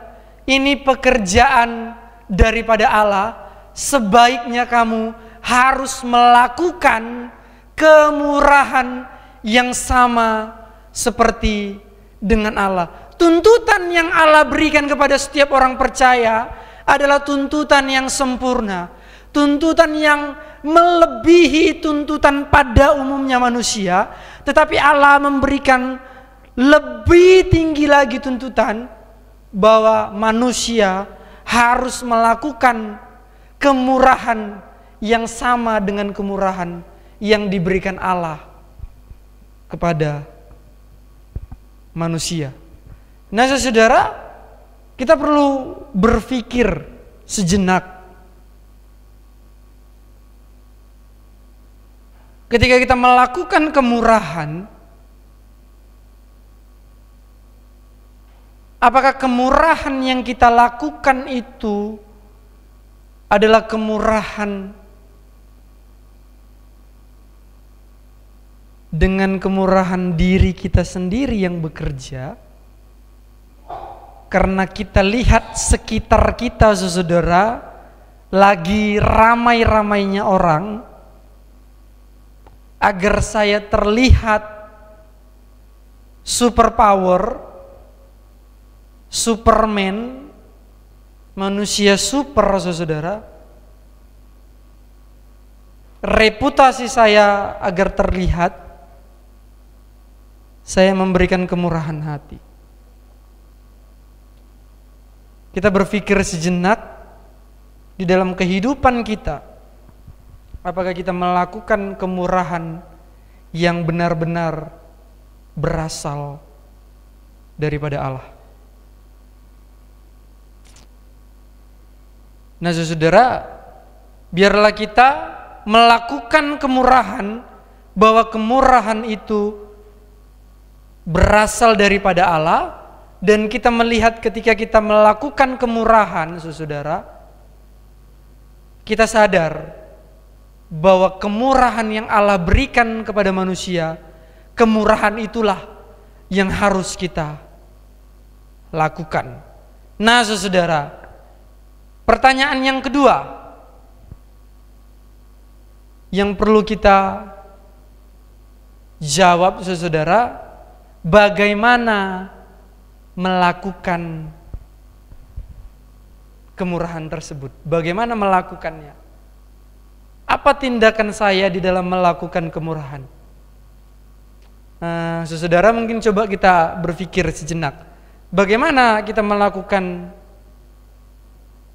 ini pekerjaan daripada Allah, sebaiknya kamu harus melakukan kemurahan yang sama seperti dengan Allah. Tuntutan yang Allah berikan kepada setiap orang percaya adalah tuntutan yang sempurna, tuntutan yang melebihi tuntutan pada umumnya manusia, tetapi Allah memberikan lebih tinggi lagi tuntutan bahwa manusia harus melakukan kemurahan yang sama dengan kemurahan yang diberikan Allah kepada manusia. Nah, saudara, kita perlu berpikir sejenak. Ketika kita melakukan kemurahan, apakah kemurahan yang kita lakukan itu adalah kemurahan dengan kemurahan diri kita sendiri yang bekerja? Karena kita lihat sekitar kita, saudara, lagi ramai-ramainya orang, agar saya terlihat superpower, Superman, manusia super, saudara. Reputasi saya agar terlihat, saya memberikan kemurahan hati. Kita berpikir sejenak di dalam kehidupan kita. Apakah kita melakukan kemurahan yang benar-benar berasal daripada Allah? Nah, saudara, biarlah kita melakukan kemurahan, bahwa kemurahan itu berasal daripada Allah, dan kita melihat ketika kita melakukan kemurahan, saudara, kita sadar bahwa kemurahan yang Allah berikan kepada manusia, kemurahan itulah yang harus kita lakukan. Nah, saudara, pertanyaan yang kedua yang perlu kita jawab, saudara, bagaimana melakukan kemurahan tersebut? Bagaimana melakukannya? Apa tindakan saya di dalam melakukan kemurahan? Saudara, mungkin coba kita berpikir sejenak. Bagaimana kita melakukan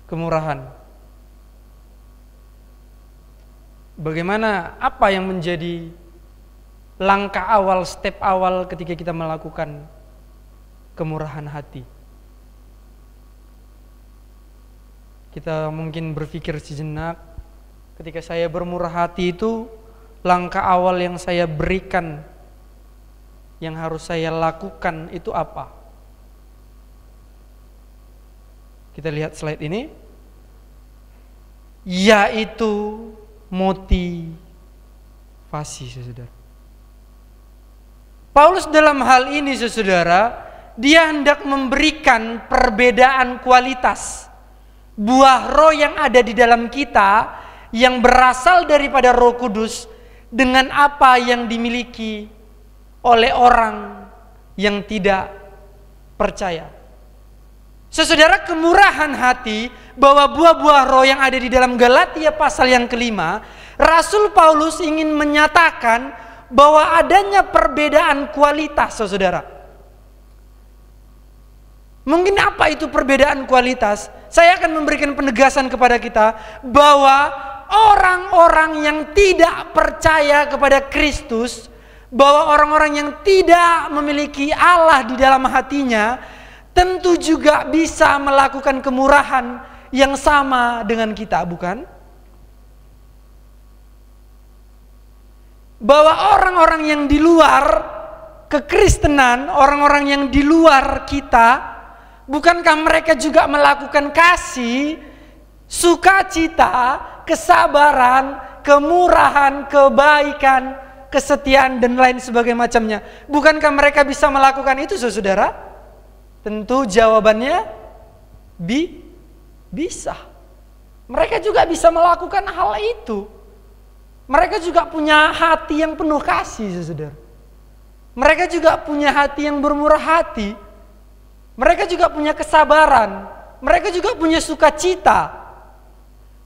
kemurahan? Bagaimana, apa yang menjadi langkah awal, step awal ketika kita melakukan kemurahan hati? Kita mungkin berpikir sejenak. Ketika saya bermurah hati itu, langkah awal yang saya berikan, yang harus saya lakukan itu apa? Kita lihat slide ini. Yaitu motivasi, saudara. Paulus dalam hal ini, saudara, dia hendak memberikan perbedaan kualitas buah roh yang ada di dalam kita, yang berasal daripada Roh Kudus, dengan apa yang dimiliki oleh orang yang tidak percaya. Saudara, kemurahan hati, bahwa buah-buah roh yang ada di dalam Galatia pasal yang kelima, Rasul Paulus ingin menyatakan bahwa adanya perbedaan kualitas, saudara. Mungkin apa itu perbedaan kualitas? Saya akan memberikan penegasan kepada kita bahwa orang-orang yang tidak percaya kepada Kristus bahwa orang-orang yang tidak memiliki Allah di dalam hatinya tentu juga bisa melakukan kemurahan yang sama dengan kita, bukan? Bahwa orang-orang yang di luar kekristenan, orang-orang yang di luar kita, bukankah mereka juga melakukan kasih, sukacita, kesabaran, kemurahan, kebaikan, kesetiaan, dan lain sebagainya macamnya? Bukankah mereka bisa melakukan itu, saudara? Tentu jawabannya bisa. Mereka juga bisa melakukan hal itu. Mereka juga punya hati yang penuh kasih, saudara. Mereka juga punya hati yang bermurah hati. Mereka juga punya kesabaran. Mereka juga punya sukacita.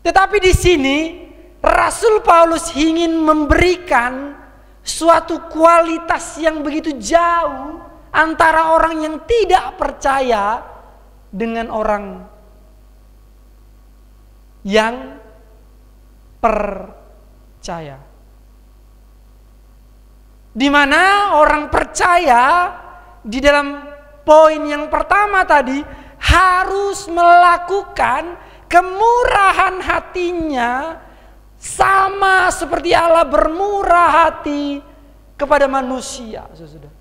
Tetapi di sini Rasul Paulus ingin memberikan suatu kualitas yang begitu jauh antara orang yang tidak percaya dengan orang yang percaya. Di mana orang percaya di dalam poin yang pertama tadi harus melakukan kemurahan hatinya sama seperti Allah bermurah hati kepada manusia, saudara.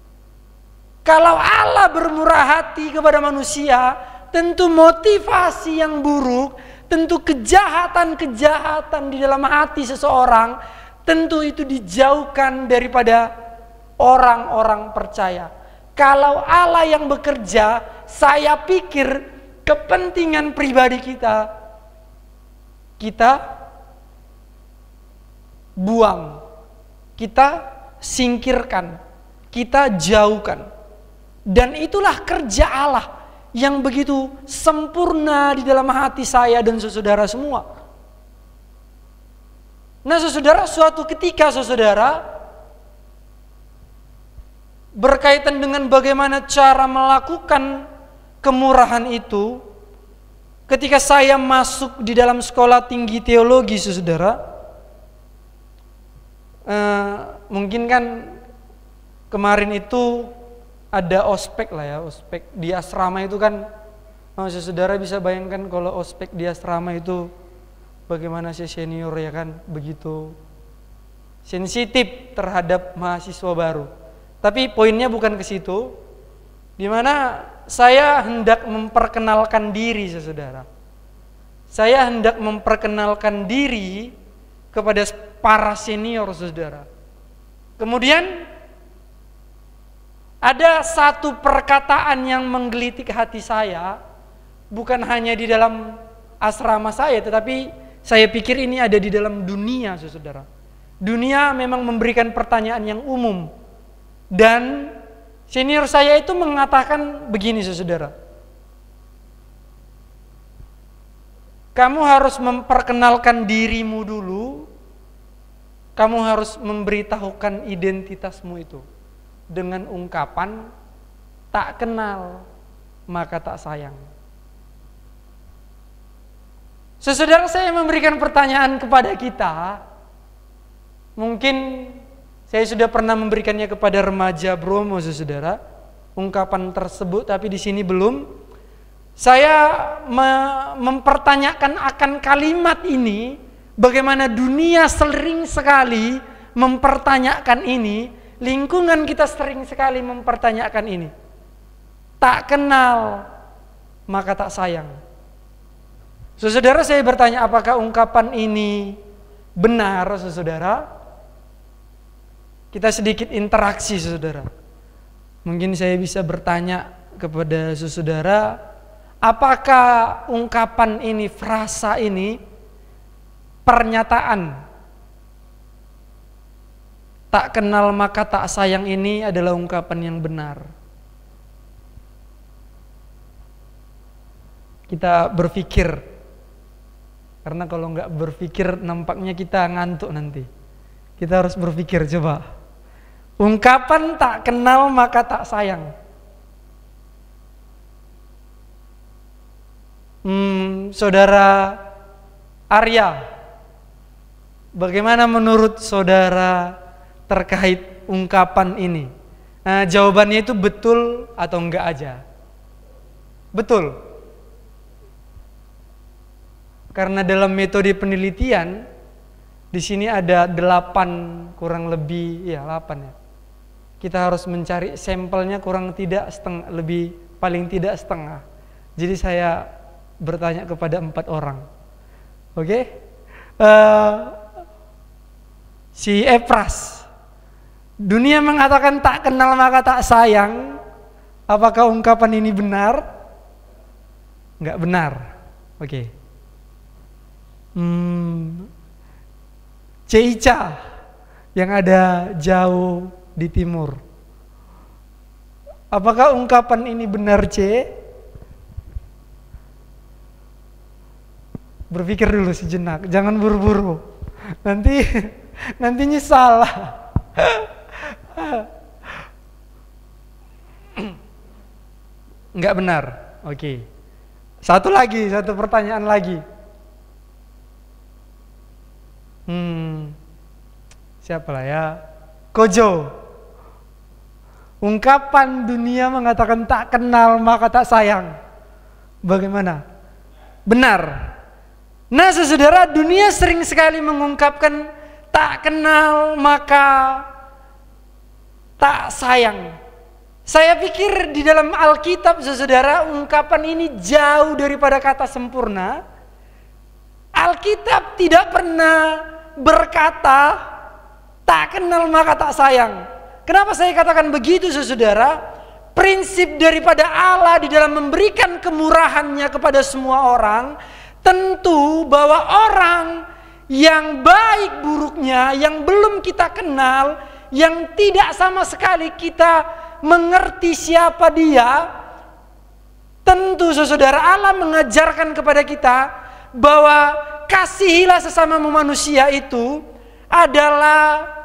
Kalau Allah bermurah hati kepada manusia, tentu motivasi yang buruk, tentu kejahatan-kejahatan di dalam hati seseorang, tentu itu dijauhkan daripada orang-orang percaya. Kalau Allah yang bekerja, saya pikir kepentingan pribadi kita buang, kita singkirkan, kita jauhkan. Dan itulah kerja Allah yang begitu sempurna di dalam hati saya dan saudara semua. Nah, saudara, suatu ketika saudara berkaitan dengan bagaimana cara melakukan kemurahan itu, ketika saya masuk di dalam sekolah tinggi teologi, saudara, mungkin kan kemarin itu ada ospek lah ya, ospek di asrama itu kan, saudara bisa bayangkan kalau ospek di asrama itu bagaimana si senior ya kan, begitu sensitif terhadap mahasiswa baru. Tapi poinnya bukan ke situ, di mana saya hendak memperkenalkan diri, saudara. Saya hendak memperkenalkan diri kepada para senior, saudara. Kemudian ada satu perkataan yang menggelitik hati saya, bukan hanya di dalam asrama saya, tetapi saya pikir ini ada di dalam dunia, saudara. Dunia memang memberikan pertanyaan yang umum. Dan senior saya itu mengatakan begini, saudara. Kamu harus memperkenalkan dirimu dulu. Kamu harus memberitahukan identitasmu itu dengan ungkapan tak kenal maka tak sayang. Saudara, saya memberikan pertanyaan kepada kita. Mungkin saya sudah pernah memberikannya kepada remaja Bromo, saudara, ungkapan tersebut, tapi di sini belum. Saya mempertanyakan akan kalimat ini, bagaimana dunia sering sekali mempertanyakan ini. Lingkungan kita sering sekali mempertanyakan ini. Tak kenal maka tak sayang. Saudara, saya bertanya, apakah ungkapan ini benar, saudara? Kita sedikit interaksi, saudara. Mungkin saya bisa bertanya kepada saudara, apakah ungkapan ini, frasa ini, pernyataan tak kenal maka tak sayang ini adalah ungkapan yang benar? Kita berpikir, karena kalau nggak berpikir nampaknya kita ngantuk nanti. Kita harus berpikir, coba. Ungkapan tak kenal maka tak sayang. Saudara Arya, bagaimana menurut saudara terkait ungkapan ini? Nah, jawabannya itu betul atau enggak aja. Betul. Karena dalam metode penelitian di sini ada 8 kurang lebih, ya 8 ya. Kita harus mencari sampelnya kurang tidak setengah, lebih paling tidak setengah. Jadi saya bertanya kepada 4 orang. Oke? Si Epras, dunia mengatakan tak kenal maka tak sayang. Apakah ungkapan ini benar? Enggak benar. Oke. Ceica yang ada jauh di timur. Apakah ungkapan ini benar, C? Berpikir dulu sejenak, jangan buru-buru. Nanti nyesal. Enggak benar. Oke. Satu pertanyaan lagi. Siapa lah ya? Kojo. Ungkapan dunia mengatakan tak kenal maka tak sayang. Bagaimana? Benar. Nah, saudara, dunia sering sekali mengungkapkan tak kenal maka tak sayang. Saya pikir di dalam Alkitab, saudara, ungkapan ini jauh daripada kata sempurna. Alkitab tidak pernah berkata tak kenal maka tak sayang. Kenapa saya katakan begitu, saudara? Prinsip daripada Allah di dalam memberikan kemurahannya kepada semua orang, tentu bahwa orang yang baik buruknya, yang belum kita kenal, yang tidak sama sekali kita mengerti siapa dia, tentu saudara, Allah mengajarkan kepada kita bahwa kasihilah sesama manusia itu adalah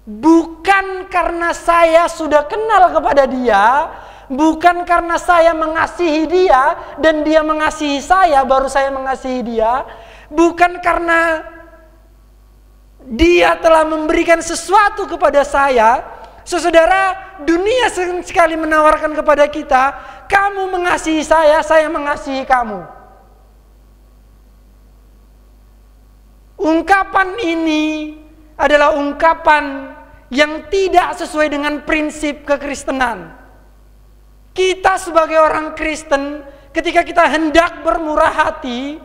bukan karena saya sudah kenal kepada dia, bukan karena saya mengasihi dia dan dia mengasihi saya baru saya mengasihi dia, bukan karena dia telah memberikan sesuatu kepada saya. Saudara, dunia sering sekali menawarkan kepada kita, kamu mengasihi saya mengasihi kamu. Ungkapan ini adalah ungkapan yang tidak sesuai dengan prinsip kekristenan. Kita sebagai orang Kristen, ketika kita hendak bermurah hati,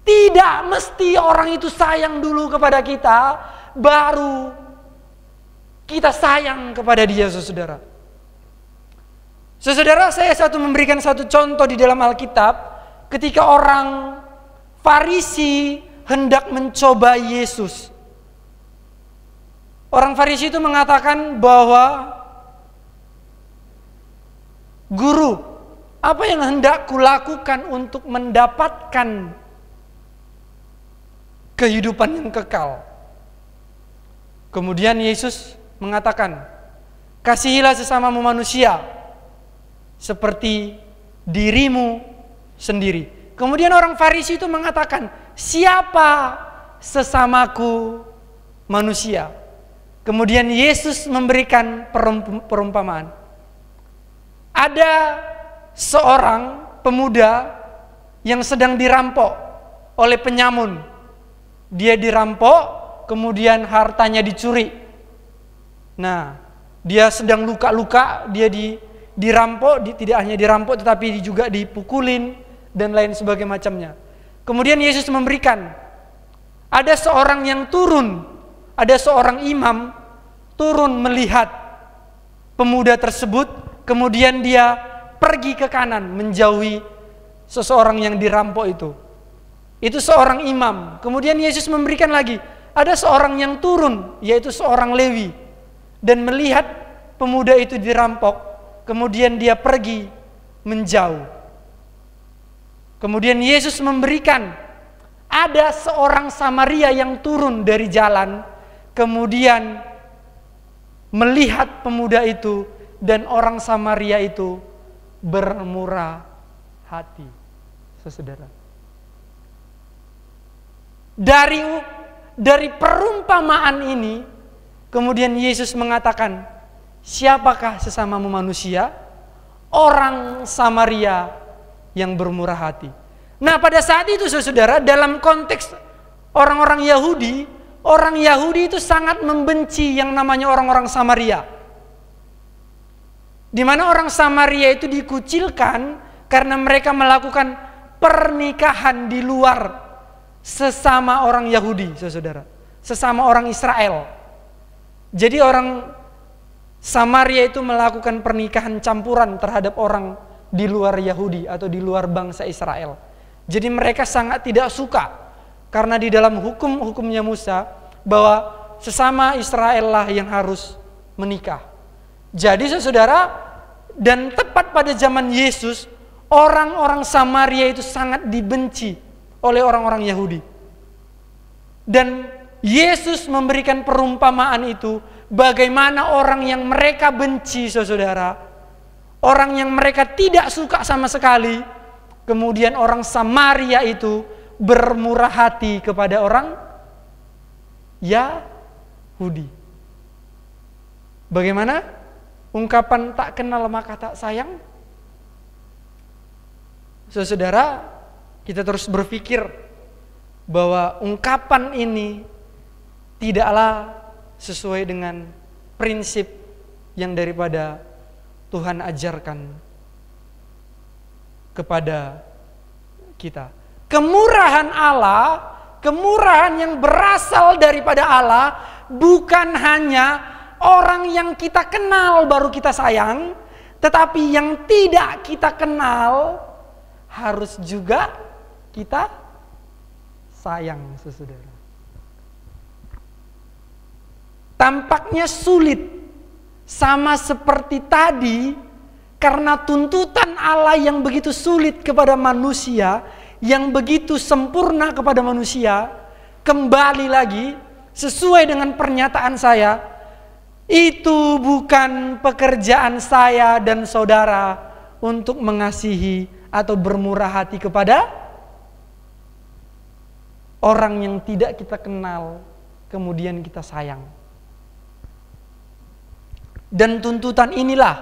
tidak mesti orang itu sayang dulu kepada kita, baru kita sayang kepada dia, saudara. Saudara, saya memberikan satu contoh di dalam Alkitab, ketika orang Farisi hendak mencoba Yesus. Orang Farisi itu mengatakan bahwa, Guru, apa yang hendak kulakukan untuk mendapatkan kehidupan yang kekal? Kemudian Yesus mengatakan, kasihilah sesamamu manusia seperti dirimu sendiri. Kemudian orang Farisi itu mengatakan, siapa sesamaku manusia? Kemudian Yesus memberikan perumpamaan. Ada seorang pemuda yang sedang dirampok oleh penyamun. Dia dirampok, kemudian hartanya dicuri. Nah, dia sedang luka-luka, dia dirampok, tidak hanya dirampok tetapi juga dipukulin dan lain sebagainya macamnya. Kemudian Yesus memberikan, ada seorang yang turun, ada seorang imam turun melihat pemuda tersebut, kemudian dia pergi ke kanan menjauhi seseorang yang dirampok itu. Itu seorang imam. Kemudian Yesus memberikan lagi, ada seorang yang turun, yaitu seorang Lewi, dan melihat pemuda itu dirampok, kemudian dia pergi menjauh. Kemudian Yesus memberikan, ada seorang Samaria yang turun dari jalan, kemudian melihat pemuda itu, dan orang Samaria itu bermurah hati. Saudara, dari perumpamaan ini Kemudian Yesus mengatakan, siapakah sesamamu manusia? Orang Samaria yang bermurah hati. Nah, pada saat itu saudara, dalam konteks orang-orang Yahudi itu sangat membenci yang namanya orang-orang Samaria. Di mana orang Samaria itu dikucilkan karena mereka melakukan pernikahan di luar sesama orang Yahudi, saudara. Sesama orang Israel. Jadi orang Samaria itu melakukan pernikahan campuran terhadap orang di luar Yahudi atau di luar bangsa Israel. Jadi mereka sangat tidak suka, karena di dalam hukumnya Musa bahwa sesama Israel lah yang harus menikah. Jadi saudara, dan tepat pada zaman Yesus, orang-orang Samaria itu sangat dibenci oleh orang-orang Yahudi. Dan Yesus memberikan perumpamaan itu, bagaimana orang yang mereka benci, saudara, orang yang mereka tidak suka sama sekali, kemudian orang Samaria itu bermurah hati kepada orang Yahudi. Bagaimana ungkapan tak kenal maka tak sayang? Saudara, kita terus berpikir bahwa ungkapan ini tidaklah sesuai dengan prinsip yang daripada Tuhan ajarkan kepada kita. Kemurahan Allah, kemurahan yang berasal daripada Allah, bukan hanya orang yang kita kenal baru kita sayang, tetapi yang tidak kita kenal harus juga kita sayang, saudara. Tampaknya sulit, sama seperti tadi, karena tuntutan Allah yang begitu sulit kepada manusia, yang begitu sempurna kepada manusia. Kembali lagi, sesuai dengan pernyataan saya, itu bukan pekerjaan saya dan saudara untuk mengasihi atau bermurah hati kepada orang yang tidak kita kenal, kemudian kita sayang. Dan tuntutan inilah,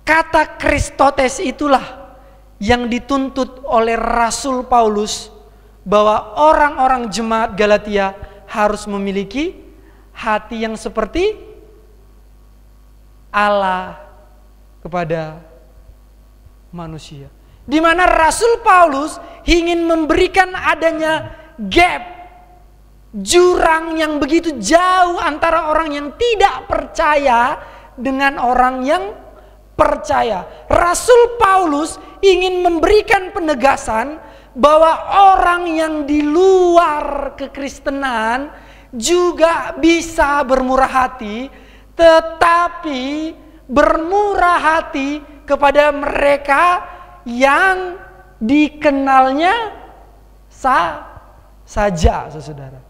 kata Kristotes itulah yang dituntut oleh Rasul Paulus, bahwa orang-orang jemaat Galatia harus memiliki hati yang seperti Allah kepada manusia. Di mana Rasul Paulus ingin memberikan adanya gap, jurang yang begitu jauh antara orang yang tidak percaya dengan orang yang percaya. Rasul Paulus ingin memberikan penegasan bahwa orang yang di luar kekristenan juga bisa bermurah hati, tetapi bermurah hati kepada mereka yang dikenalnya saja, saudara.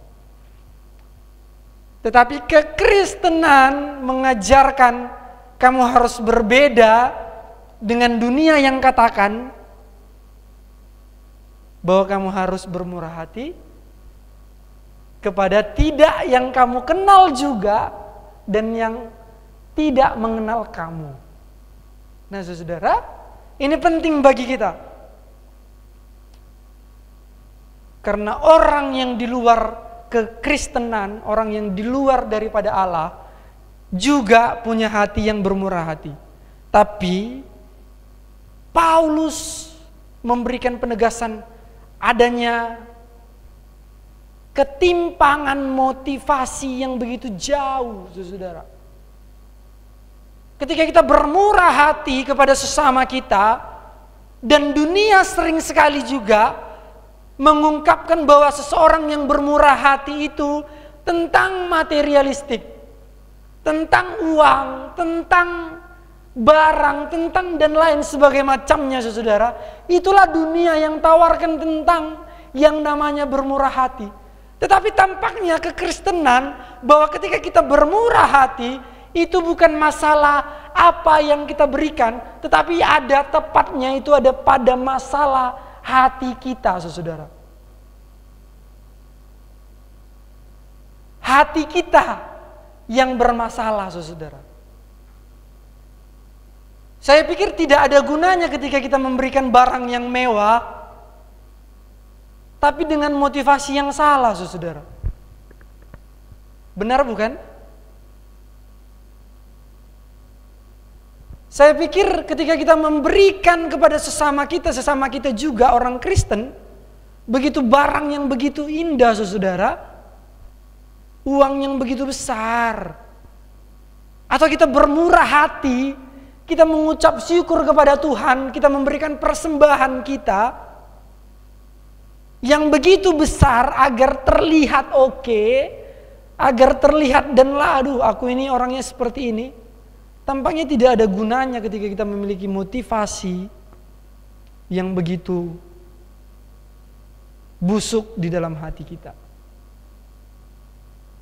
Tetapi kekristenan mengajarkan kamu harus berbeda dengan dunia yang katakan bahwa kamu harus bermurah hati kepada tidak yang kamu kenal juga dan yang tidak mengenal kamu. Nah, saudara, ini penting bagi kita. Karena orang yang di luar kekristenan, orang yang di luar daripada Allah juga punya hati yang bermurah hati. Tapi Paulus memberikan penegasan adanya ketimpangan motivasi yang begitu jauh, saudara. Ketika kita bermurah hati kepada sesama kita, dan dunia sering sekali juga mengungkapkan bahwa seseorang yang bermurah hati itu tentang materialistik, tentang uang, tentang barang, tentang dan lain sebagainya macamnya, saudara. Itulah dunia yang tawarkan tentang yang namanya bermurah hati. Tetapi tampaknya kekristenan bahwa ketika kita bermurah hati, itu bukan masalah apa yang kita berikan, tetapi ada tepatnya itu ada pada masalah hati kita, saudara. Hati kita yang bermasalah, saudara. Saya pikir tidak ada gunanya ketika kita memberikan barang yang mewah, tapi dengan motivasi yang salah, saudara. Benar bukan? Saya pikir ketika kita memberikan kepada sesama kita juga orang Kristen, begitu barang yang begitu indah, saudara, uang yang begitu besar, atau kita bermurah hati, kita mengucap syukur kepada Tuhan, kita memberikan persembahan kita yang begitu besar agar terlihat oke, agar terlihat dan aduh aku ini orangnya seperti ini. Tampaknya tidak ada gunanya ketika kita memiliki motivasi yang begitu busuk di dalam hati kita.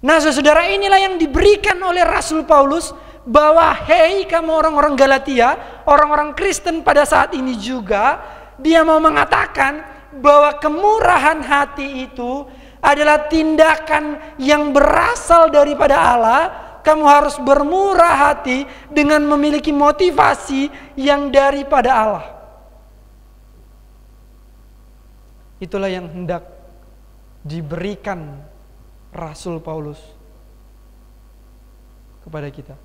Nah, saudara, inilah yang diberikan oleh Rasul Paulus, bahwa hei kamu orang-orang Galatia, orang-orang Kristen pada saat ini juga, dia mau mengatakan bahwa kemurahan hati itu adalah tindakan yang berasal daripada Allah. Kamu harus bermurah hati dengan memiliki motivasi yang daripada Allah. Itulah yang hendak diberikan Rasul Paulus kepada kita.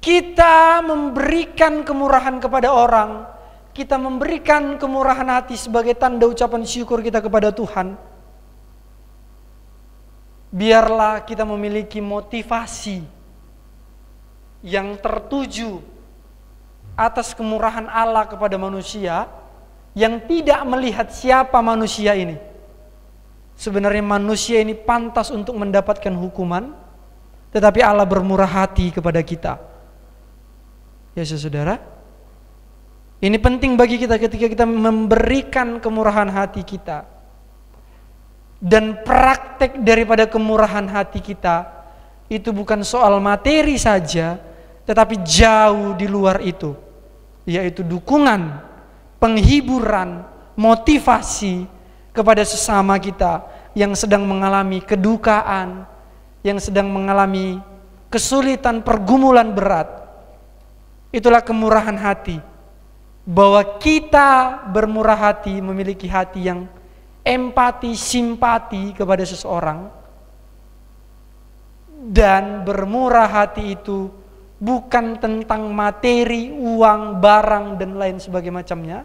Kita memberikan kemurahan kepada orang, kita memberikan kemurahan hati sebagai tanda ucapan syukur kita kepada Tuhan. Biarlah kita memiliki motivasi yang tertuju atas kemurahan Allah kepada manusia, yang tidak melihat siapa manusia ini. Sebenarnya manusia ini pantas untuk mendapatkan hukuman, tetapi Allah bermurah hati kepada kita. Ya saudara, ini penting bagi kita ketika kita memberikan kemurahan hati kita. Dan praktek daripada kemurahan hati kita itu bukan soal materi saja, tetapi jauh di luar itu, yaitu dukungan, penghiburan, motivasi kepada sesama kita yang sedang mengalami kedukaan, yang sedang mengalami kesulitan, pergumulan berat. Itulah kemurahan hati, bahwa kita bermurah hati, memiliki hati yang empati, simpati kepada seseorang. Dan bermurah hati itu bukan tentang materi, uang, barang, dan lain sebagainya macamnya,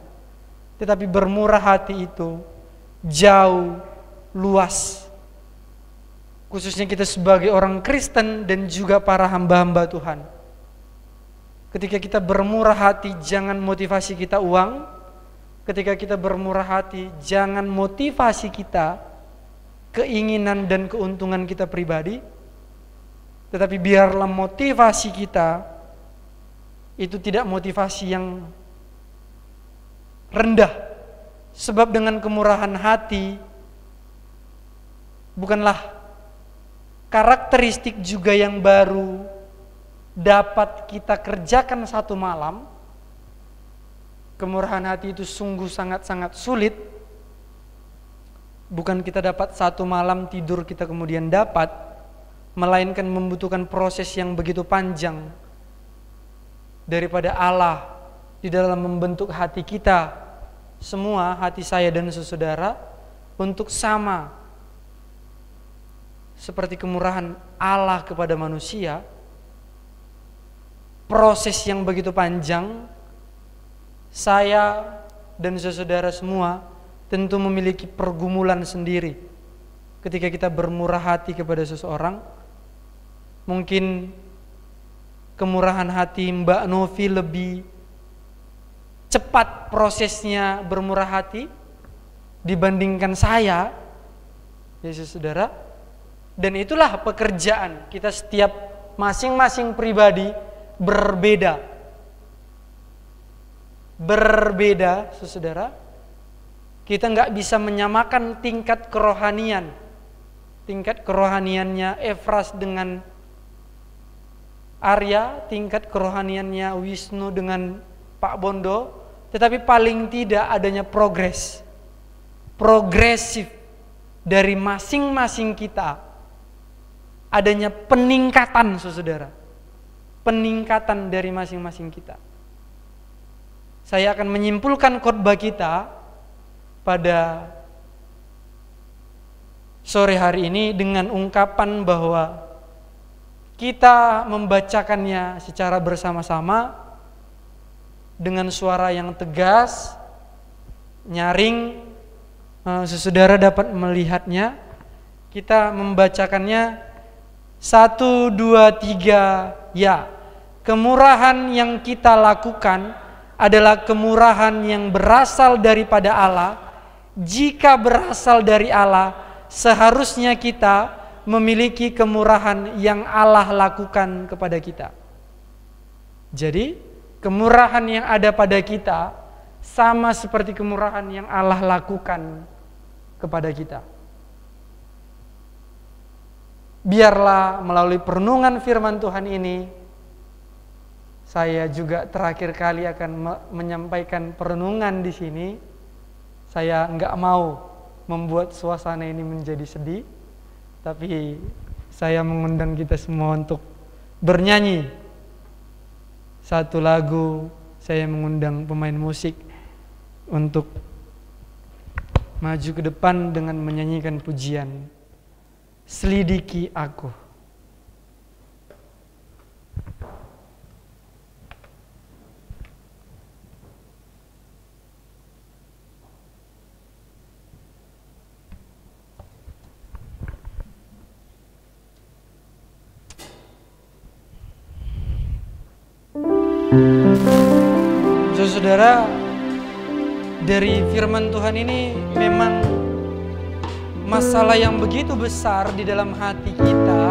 tetapi bermurah hati itu jauh luas. Khususnya kita sebagai orang Kristen dan juga para hamba-hamba Tuhan. Ketika kita bermurah hati, jangan motivasi kita uang. Ketika kita bermurah hati, jangan motivasi kita keinginan dan keuntungan kita pribadi. Tetapi biarlah motivasi kita itu tidak motivasi yang rendah. Sebab dengan kemurahan hati bukanlah karakteristik juga yang baru dapat kita kerjakan satu malam. Kemurahan hati itu sungguh sangat-sangat sulit. Bukan kita dapat satu malam tidur kita kemudian dapat, melainkan membutuhkan proses yang begitu panjang daripada Allah di dalam membentuk hati kita semua, hati saya dan saudara, untuk sama seperti kemurahan Allah kepada manusia. Proses yang begitu panjang. Saya dan saudara semua tentu memiliki pergumulan sendiri ketika kita bermurah hati kepada seseorang. Mungkin kemurahan hati Mbak Novi lebih cepat prosesnya bermurah hati dibandingkan saya, ya saudara. Dan itulah pekerjaan kita setiap masing-masing pribadi berbeda, saudara. Kita nggak bisa menyamakan tingkat kerohaniannya Efras dengan Arya, tingkat kerohaniannya Wisnu dengan Pak Bondo, tetapi paling tidak adanya progresif dari masing-masing kita adanya peningkatan, saudara. Peningkatan dari masing-masing kita. Saya akan menyimpulkan khotbah kita pada sore hari ini dengan ungkapan bahwa kita membacakannya secara bersama-sama dengan suara yang tegas, nyaring, saudara dapat melihatnya. Kita membacakannya 1, 2, 3, ya. Kemurahan yang kita lakukan adalah kemurahan yang berasal daripada Allah. Jika berasal dari Allah, seharusnya kita memiliki kemurahan yang Allah lakukan kepada kita. Jadi, kemurahan yang ada pada kita sama seperti kemurahan yang Allah lakukan kepada kita. Biarlah melalui perenungan firman Tuhan ini, saya juga terakhir kali akan menyampaikan perenungan di sini. Saya enggak mau membuat suasana ini menjadi sedih, tapi saya mengundang kita semua untuk bernyanyi satu lagu. Saya mengundang pemain musik untuk maju ke depan dengan menyanyikan pujian Selidiki Aku. Saudara, dari firman Tuhan ini memang masalah yang begitu besar di dalam hati kita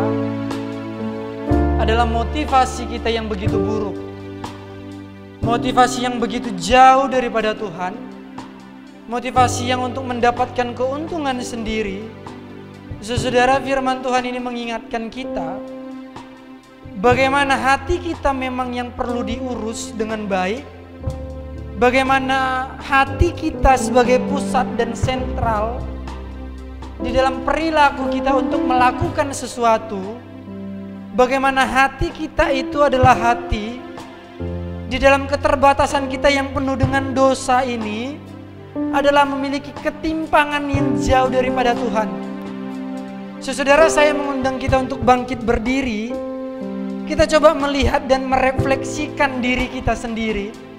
adalah motivasi kita yang begitu buruk. Motivasi yang begitu jauh daripada Tuhan. Motivasi yang untuk mendapatkan keuntungan sendiri. Saudara, firman Tuhan ini mengingatkan kita bagaimana hati kita memang yang perlu diurus dengan baik. Bagaimana hati kita sebagai pusat dan sentral di dalam perilaku kita untuk melakukan sesuatu. Bagaimana hati kita itu adalah hati di dalam keterbatasan kita yang penuh dengan dosa ini adalah memiliki ketimpangan yang jauh daripada Tuhan. Saudara, saya mengundang kita untuk bangkit berdiri. Kita coba melihat dan merefleksikan diri kita sendiri.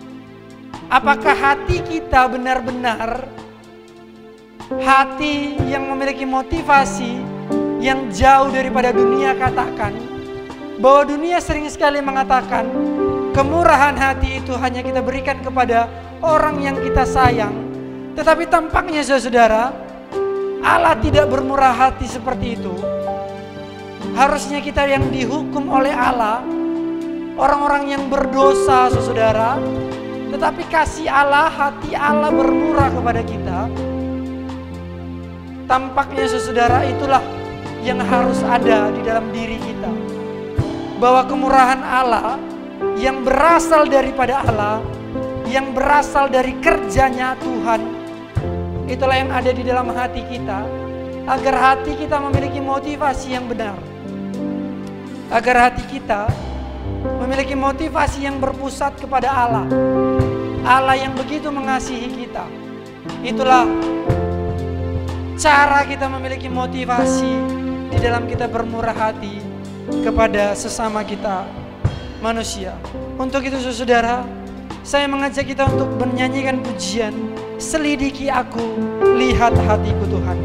Apakah hati kita benar-benar hati yang memiliki motivasi yang jauh daripada dunia katakan? Bahwa dunia sering sekali mengatakan kemurahan hati itu hanya kita berikan kepada orang yang kita sayang. Tetapi tampaknya saudara, Allah tidak bermurah hati seperti itu. Harusnya kita yang dihukum oleh Allah, orang-orang yang berdosa saudara. Tetapi kasih Allah, hati Allah bermurah kepada kita. Tampaknya saudara, itulah yang harus ada di dalam diri kita. Bahwa kemurahan Allah yang berasal daripada Allah, yang berasal dari kerjanya Tuhan, itulah yang ada di dalam hati kita. Agar hati kita memiliki motivasi yang benar. Agar hati kita memiliki motivasi yang berpusat kepada Allah. Allah yang begitu mengasihi kita. Itulah cara kita memiliki motivasi di dalam kita bermurah hati kepada sesama kita manusia. Untuk itu saudara, saya mengajak kita untuk menyanyikan pujian Selidiki Aku, Lihat Hatiku Tuhan.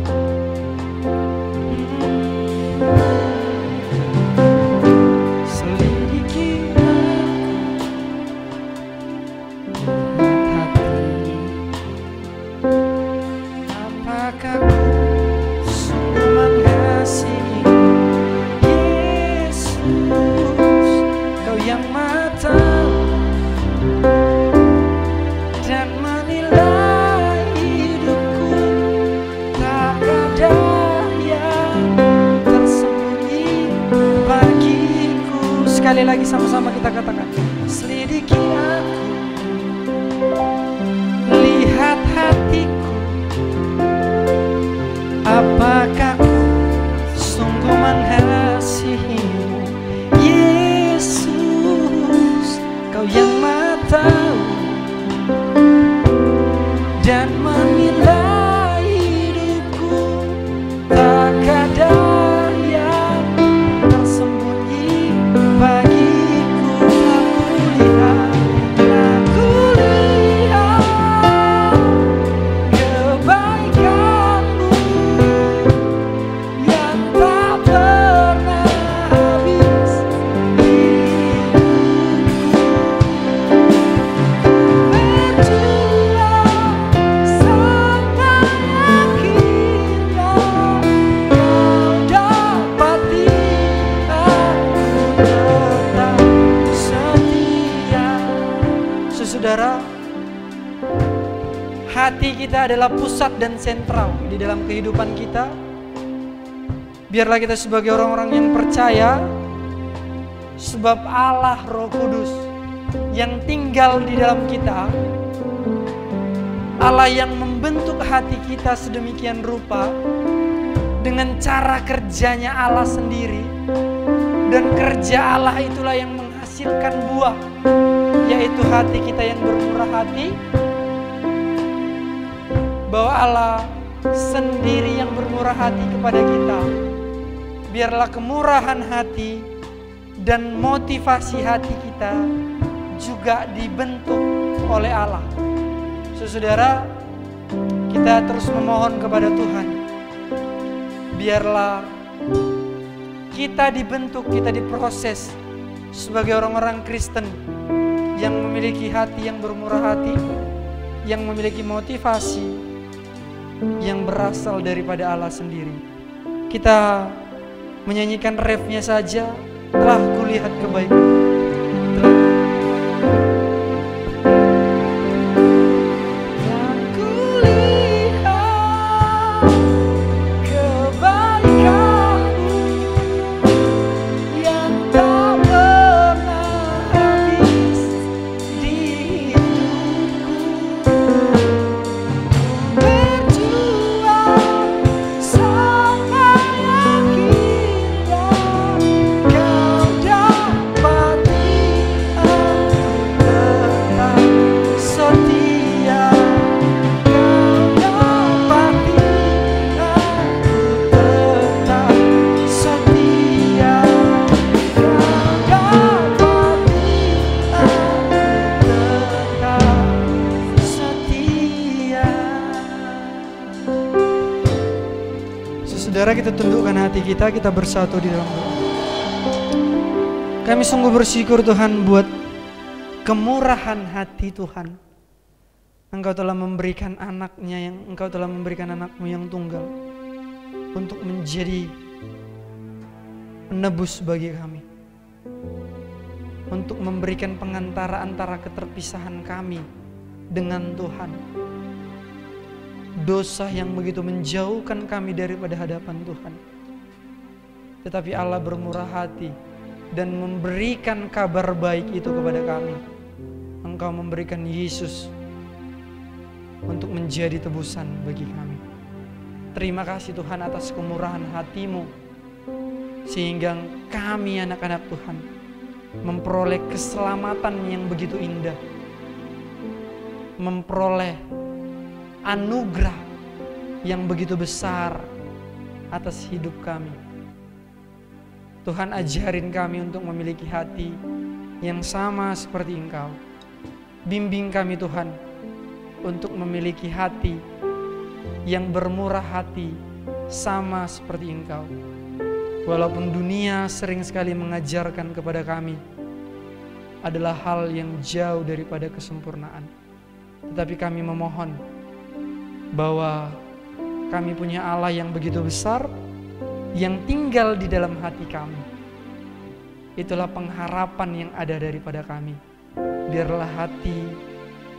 Sekali lagi sama-sama kita katakan, selidiki aku, lihat hatiku, apakah ku sungguh mengasihi mengasihimu. Yesus, Kau yang Maha Tahu dan menilai hidupku. Tak ada yang tersembunyi bagiku. Aku lihat kebaikan-Mu yang tak pernah habis hidupku. Saudara, hati kita adalah pusat dan sentral di dalam kehidupan kita. Biarlah kita sebagai orang-orang yang percaya, sebab Allah Roh Kudus yang tinggal di dalam kita, Allah yang membentuk hati kita sedemikian rupa dengan cara kerjanya Allah sendiri, dan kerja Allah itulah yang menghasilkan buah, yaitu hati kita yang bermurah hati, bahwa Allah sendiri yang bermurah hati kepada kita. Biarlah kemurahan hati dan motivasi hati kita juga dibentuk oleh Allah. Saudara, kita terus memohon kepada Tuhan, biarlah kita dibentuk, kita diproses sebagai orang-orang Kristen yang memiliki hati yang bermurah hati, yang memiliki motivasi yang berasal daripada Allah sendiri. Kita menyanyikan refnya saja, telah kulihat kebaikan. Saudara, kita tundukkan hati kita bersatu di dalam doa. Kami sungguh bersyukur Tuhan buat kemurahan hati Tuhan. Engkau telah memberikan anaknya, Engkau telah memberikan anakmu yang tunggal untuk menjadi penebus bagi kami, untuk memberikan pengantara antara keterpisahan kami dengan Tuhan. Dosa yang begitu menjauhkan kami daripada hadapan Tuhan. Tetapi Allah bermurah hati dan memberikan kabar baik itu kepada kami. Engkau memberikan Yesus untuk menjadi tebusan bagi kami. Terima kasih Tuhan atas kemurahan hati-Mu, sehingga kami anak-anak Tuhan memperoleh keselamatan yang begitu indah, memperoleh anugerah yang begitu besar atas hidup kami. Tuhan, ajarin kami untuk memiliki hati yang sama seperti Engkau. Bimbing kami Tuhan untuk memiliki hati yang bermurah hati sama seperti Engkau. Walaupun dunia sering sekali mengajarkan kepada kami adalah hal yang jauh daripada kesempurnaan, tetapi kami memohon bahwa kami punya Allah yang begitu besar yang tinggal di dalam hati kami. Itulah pengharapan yang ada daripada kami. Biarlah hati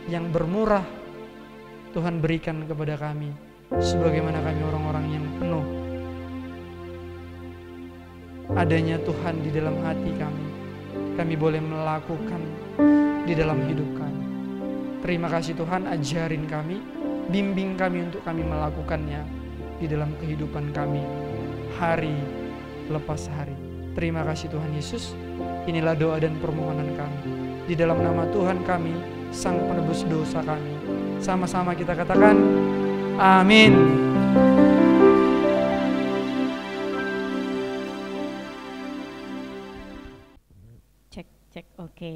yang bermurah Tuhan berikan kepada kami, sebagaimana kami orang-orang yang penuh adanya Tuhan di dalam hati kami. Kami boleh melakukan di dalam hidup kami. Terima kasih Tuhan, ajarin kami, bimbing kami untuk kami melakukannya di dalam kehidupan kami hari lepas hari. Terima kasih Tuhan Yesus. Inilah doa dan permohonan kami. Di dalam nama Tuhan kami, Sang Penebus dosa kami. Sama-sama kita katakan, amin. Cek, oke.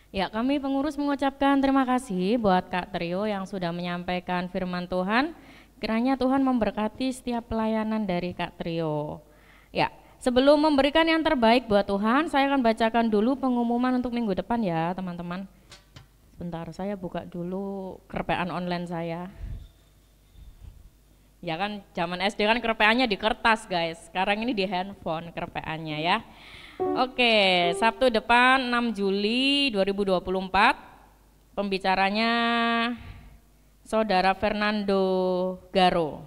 Ya, kami pengurus mengucapkan terima kasih buat Kak Trio yang sudah menyampaikan firman Tuhan. Kiranya Tuhan memberkati setiap pelayanan dari Kak Trio. Ya, sebelum memberikan yang terbaik buat Tuhan, saya akan bacakan dulu pengumuman untuk minggu depan ya teman-teman. Sebentar, saya buka dulu kerpean online saya. Ya kan, zaman SD kan kerpeannya di kertas guys, sekarang ini di handphone kerpeannya ya. Oke, Sabtu depan 6 Juli 2024, pembicaranya Saudara Fernando Garo.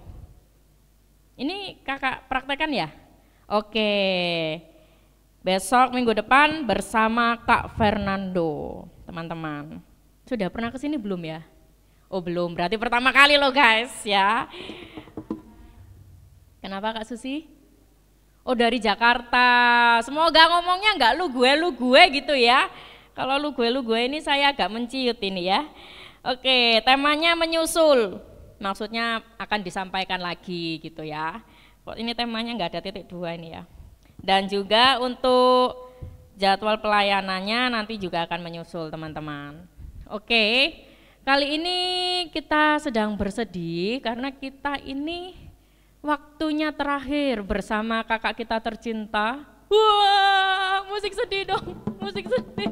Ini kakak praktekan ya? Oke, besok minggu depan bersama Kak Fernando, teman-teman. Sudah pernah kesini belum ya? Oh belum, berarti pertama kali loh guys ya. Kenapa Kak Susi? Oh dari Jakarta, semoga ngomongnya nggak lu gue gitu ya. Kalau lu gue ini saya agak menciut ini ya. Oke, temanya menyusul, maksudnya akan disampaikan lagi gitu ya. Kok ini temanya nggak ada titik dua ini ya. Dan juga untuk jadwal pelayanannya nanti juga akan menyusul teman-teman. Oke, kali ini kita sedang bersedih karena kita ini waktunya terakhir bersama kakak kita tercinta. Wah, musik sedih dong, musik sedih.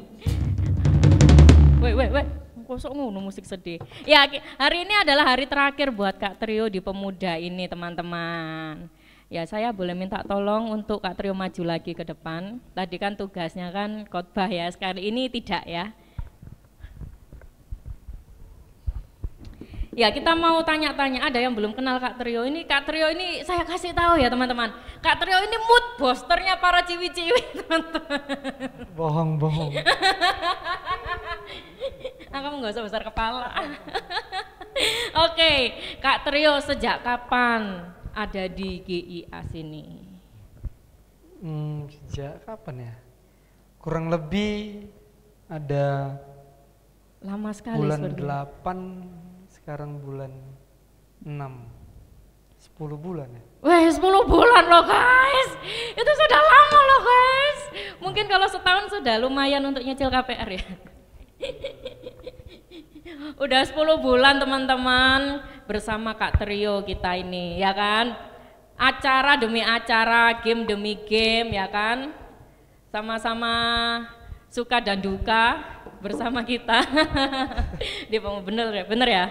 Wait, kosong ngono musik sedih. Ya, hari ini adalah hari terakhir buat Kak Trio di Pemuda ini teman-teman. Ya, saya boleh minta tolong untuk Kak Trio maju lagi ke depan. Tadi kan tugasnya kan khotbah ya, sekali ini tidak ya. Ya, kita mau tanya-tanya, ada yang belum kenal Kak Trio ini. Kak Trio ini saya kasih tahu ya teman-teman. Kak Trio ini mood boosternya para ciwi-ciwi teman-teman. Bohong. Kamu nggak usah besar kepala. Oke, Kak Trio sejak kapan ada di GIA sini? Sejak kapan ya? Kurang lebih ada lama sekali. Bulan 8. Sekarang bulan 6, 10 bulan ya? Weh 10 bulan loh guys, itu sudah lama loh guys. Mungkin kalau setahun sudah lumayan untuk nyicil KPR ya. Udah 10 bulan teman-teman bersama Kak Trio kita ini ya kan. Acara demi acara, game demi game ya kan. Sama-sama suka dan duka bersama kita. Di Pemuda, bener ya?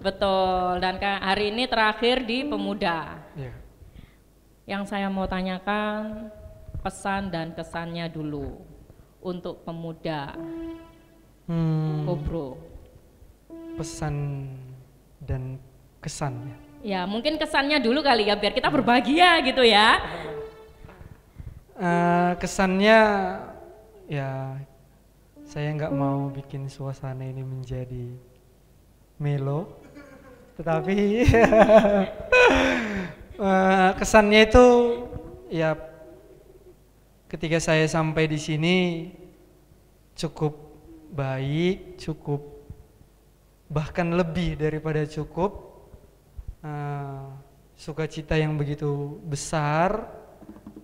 Betul. Dan hari ini terakhir di Pemuda. Yeah. Yang saya mau tanyakan pesan dan kesannya dulu untuk Pemuda. Bro. Pesan dan kesannya. Ya mungkin kesannya dulu kali ya biar kita berbahagia gitu ya. Kesannya ya. Saya nggak mau bikin suasana ini menjadi melo, tetapi kesannya itu ya ketika saya sampai di sini cukup baik, cukup bahkan lebih daripada cukup, sukacita yang begitu besar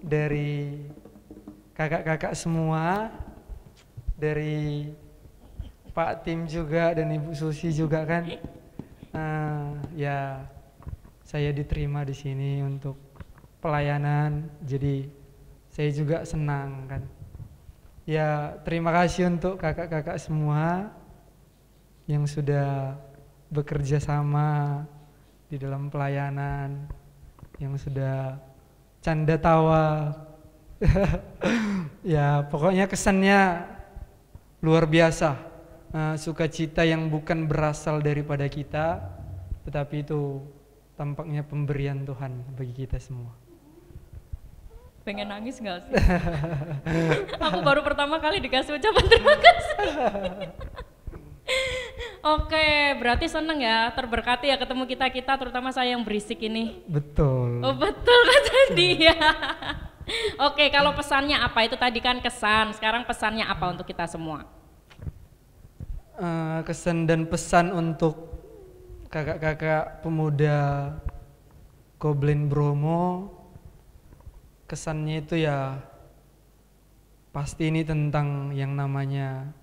dari kakak-kakak semua. Dari Pak Tim juga dan Ibu Susi juga kan, ya saya diterima di sini untuk pelayanan, jadi saya juga senang kan. Ya terima kasih untuk kakak-kakak semua yang sudah bekerja sama di dalam pelayanan, yang sudah canda tawa. Ya pokoknya kesannya luar biasa, sukacita yang bukan berasal daripada kita, tetapi itu tampaknya pemberian Tuhan bagi kita semua. Pengen nangis gak sih? Aku baru pertama kali dikasih ucapan terima kasih. Oke, berarti seneng ya, terberkati ya ketemu kita terutama saya yang berisik ini. Betul. Oh betul kata dia. Oke, kalau pesannya apa? Itu tadi kan kesan, sekarang pesannya apa untuk kita semua? Kesan dan pesan untuk kakak-kakak pemuda Koblen Bromo, kesannya itu ya pasti ini tentang yang namanya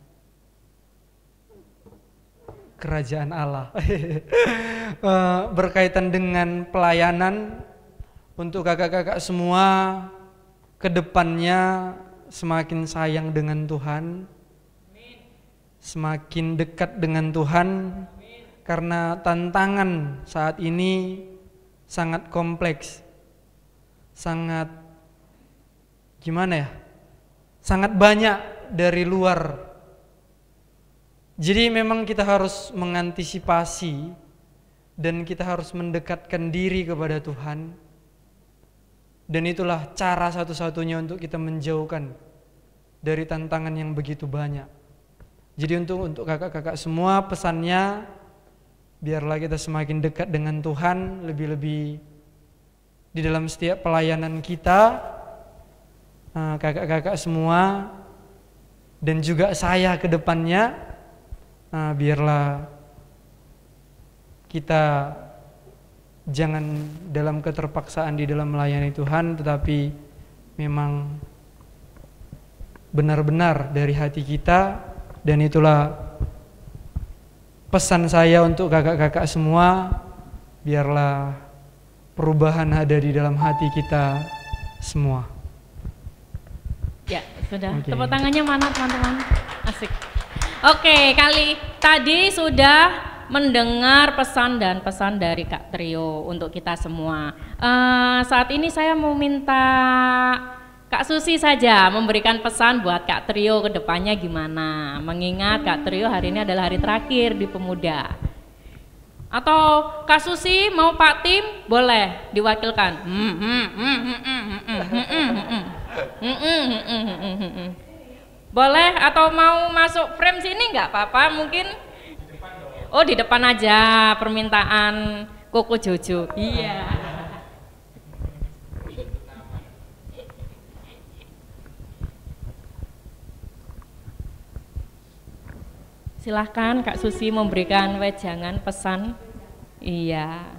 kerajaan Allah. Berkaitan dengan pelayanan untuk kakak-kakak semua, kedepannya semakin sayang dengan Tuhan, semakin dekat dengan Tuhan, karena tantangan saat ini sangat kompleks, sangat gimana ya, sangat banyak dari luar. Jadi memang kita harus mengantisipasi dan kita harus mendekatkan diri kepada Tuhan. Dan itulah cara satu-satunya untuk kita menjauhkan dari tantangan yang begitu banyak. Jadi untuk kakak-kakak semua, pesannya biarlah kita semakin dekat dengan Tuhan, lebih-lebih di dalam setiap pelayanan kita, kakak-kakak semua dan juga saya ke depannya, biarlah kita jangan dalam keterpaksaan di dalam melayani Tuhan, tetapi memang benar-benar dari hati kita. Dan itulah pesan saya untuk kakak-kakak semua, biarlah perubahan ada di dalam hati kita semua. Ya, sudah. Okay. Tepuk tangannya mana teman-teman? Asik. Oke, tadi sudah mendengar pesan dan pesan dari Kak Trio untuk kita semua. Saat ini saya mau minta Kak Susi saja memberikan pesan buat Kak Trio ke depannya gimana. Mengingat Kak Trio hari ini adalah hari terakhir di Pemuda. Atau Kak Susi mau Pak Tim, boleh diwakilkan. Boleh, atau mau masuk frame sini nggak apa-apa mungkin. Oh, di depan aja, permintaan Koko Jojo. Iya. Silahkan Kak Susi memberikan wejangan pesan. Iya.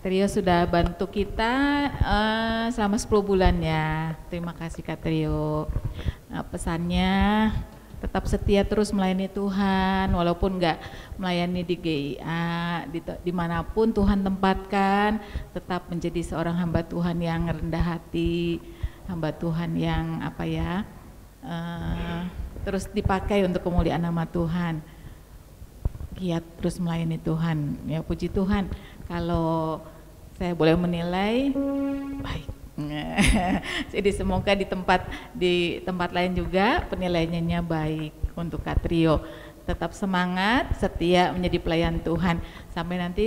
Trio sudah bantu kita selama 10 bulan ya. Terima kasih Kak Trio. Pesannya tetap setia terus melayani Tuhan, walaupun nggak melayani di GIA, dimanapun Tuhan tempatkan, tetap menjadi seorang hamba Tuhan yang rendah hati, hamba Tuhan yang terus dipakai untuk kemuliaan nama Tuhan. Giat terus melayani Tuhan. Ya, puji Tuhan. Kalau saya boleh menilai baik. Jadi semoga di tempat lain juga penilaiannya baik untuk Kak Trio. Tetap semangat, setia menjadi pelayan Tuhan sampai nanti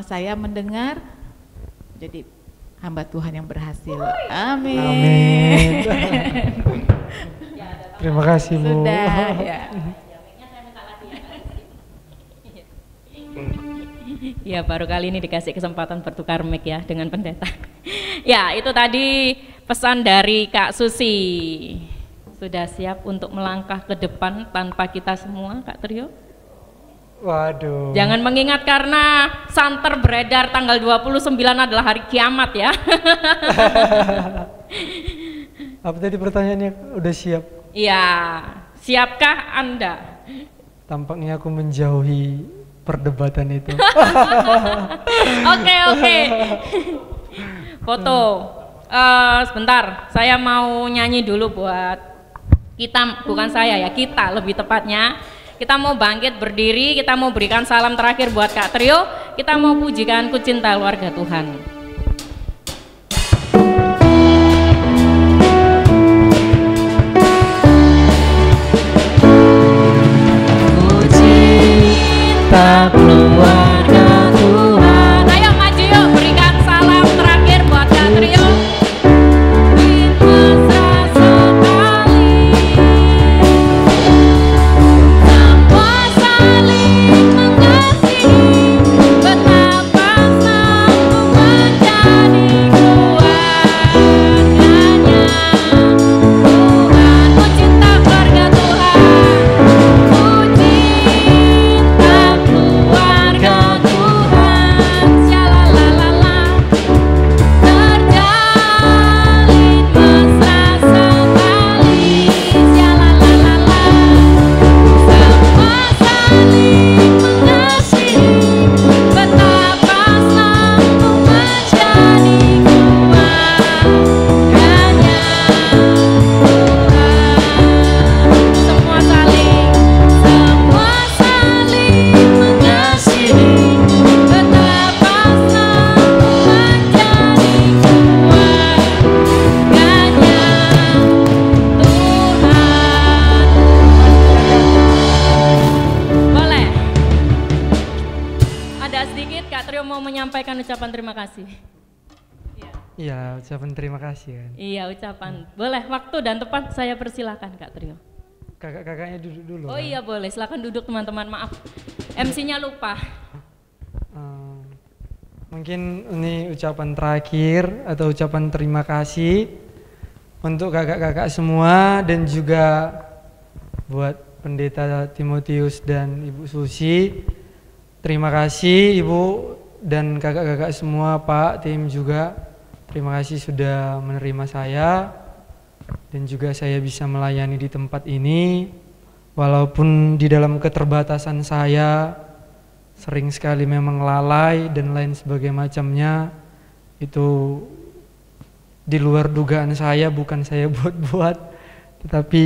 saya mendengar jadi hamba Tuhan yang berhasil. Amin. Amin. Terima kasih Bu. Sudah ya. Ya, baru kali ini dikasih kesempatan bertukar mic ya dengan pendeta. Ya, itu tadi pesan dari Kak Susi. Sudah siap untuk melangkah ke depan tanpa kita semua, Kak Trio? Waduh. Jangan mengingat karena santer beredar tanggal 29 adalah hari kiamat ya. Apa tadi pertanyaannya? Udah siap? Iya, siapkah Anda? Tampaknya aku menjauhi perdebatan itu. Oke. Foto. Sebentar, saya mau nyanyi dulu buat kita, bukan saya ya, kita lebih tepatnya. Kita mau bangkit berdiri, kita mau berikan salam terakhir buat Kak Trio, kita mau pujikan Ku Cinta Keluarga Tuhan. Keluarga Tuhan. Ayo maju yuk, berikan salam terakhir buat Kak Trio. menyampaikan ucapan terima kasih? Iya, ucapan terima kasih kan. Iya, ucapan. Boleh, waktu dan tempat saya persilakan Kak Trio. Kakak-kakaknya duduk dulu. Oh kan? iya boleh, silakan duduk teman-teman. Maaf, MC-nya lupa. Mungkin ini ucapan terakhir atau ucapan terima kasih untuk kakak-kakak semua dan juga buat Pendeta Timotius dan Ibu Susi. Terima kasih Ibu dan kakak-kakak semua, Pak, tim juga. Terima kasih sudah menerima saya dan juga saya bisa melayani di tempat ini. Walaupun di dalam keterbatasan saya sering sekali memang lalai dan lain sebagainya macamnya, itu di luar dugaan saya, bukan saya buat-buat, tetapi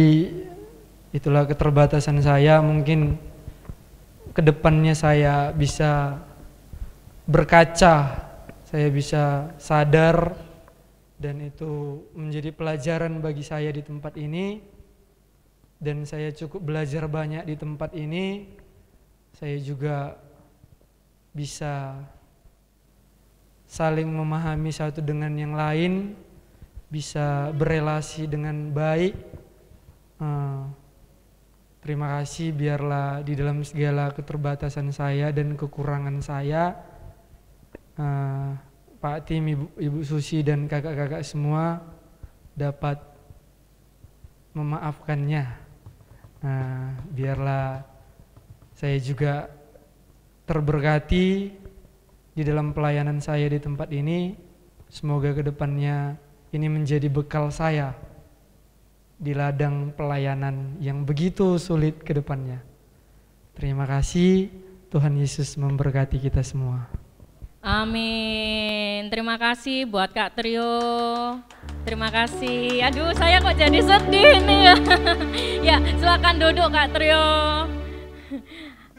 itulah keterbatasan saya. Mungkin kedepannya saya bisa berkaca, saya bisa sadar, dan itu menjadi pelajaran bagi saya di tempat ini. Dan saya cukup belajar banyak di tempat ini. Saya juga bisa saling memahami satu dengan yang lain, bisa berelasi dengan baik. Terima kasih, biarlah di dalam segala keterbatasan saya dan kekurangan saya, Pak Tim, Ibu Susi dan kakak-kakak semua dapat memaafkannya. Biarlah saya juga terberkati di dalam pelayanan saya di tempat ini. Semoga kedepannya ini menjadi bekal saya di ladang pelayanan yang begitu sulit kedepannya. Terima kasih, Tuhan Yesus memberkati kita semua. Amin. Terima kasih buat Kak Trio. Terima kasih. Aduh, saya kok jadi sedih nih ya. Ya, silakan duduk Kak Trio.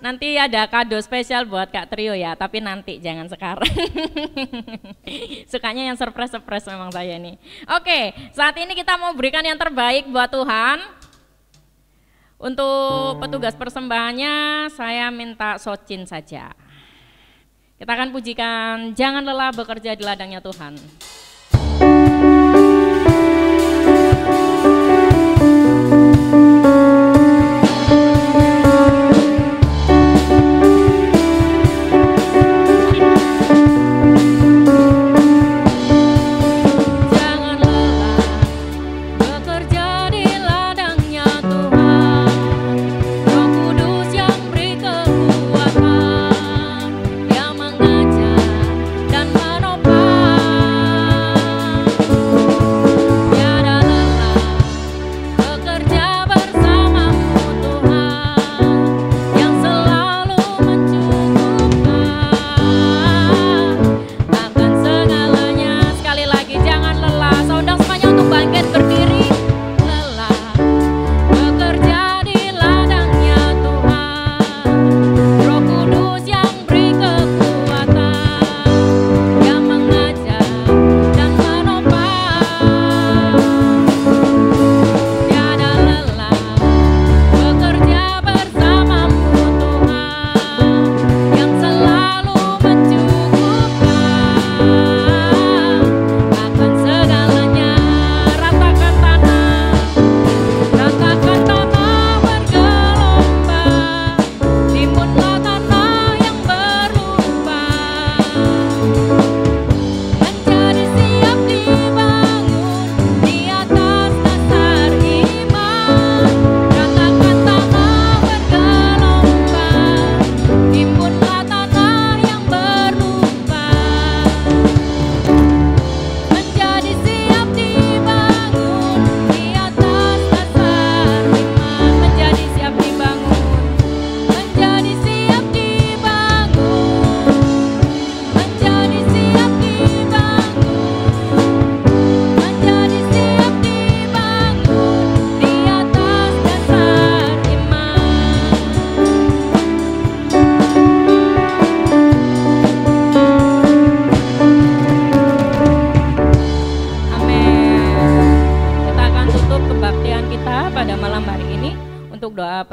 Nanti ada kado spesial buat Kak Trio ya, tapi nanti jangan sekarang. Sukanya yang surprise-surprise memang saya ini. Oke, saat ini kita mau berikan yang terbaik buat Tuhan. Untuk petugas persembahannya saya minta Socin saja. Kita akan pujikan Jangan Lelah Bekerja di Ladangnya Tuhan.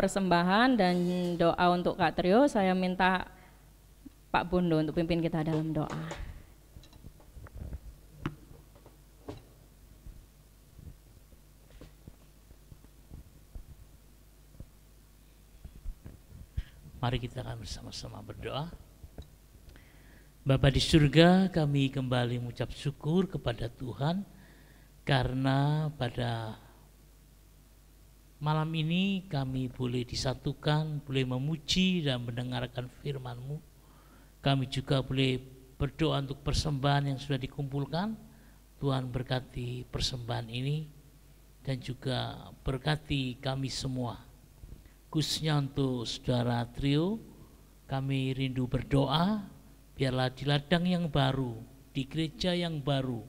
persembahan dan doa untuk Kak Trio, saya minta Pak Bondo untuk pimpin kita dalam doa. Mari kita akan bersama-sama berdoa. Bapa di surga, kami kembali mengucap syukur kepada Tuhan karena pada malam ini kami boleh disatukan, boleh memuji dan mendengarkan firman-Mu. Kami juga boleh berdoa untuk persembahan yang sudah dikumpulkan. Tuhan berkati persembahan ini dan juga berkati kami semua. Khususnya untuk saudara Trio, kami rindu berdoa, biarlah di ladang yang baru, di gereja yang baru,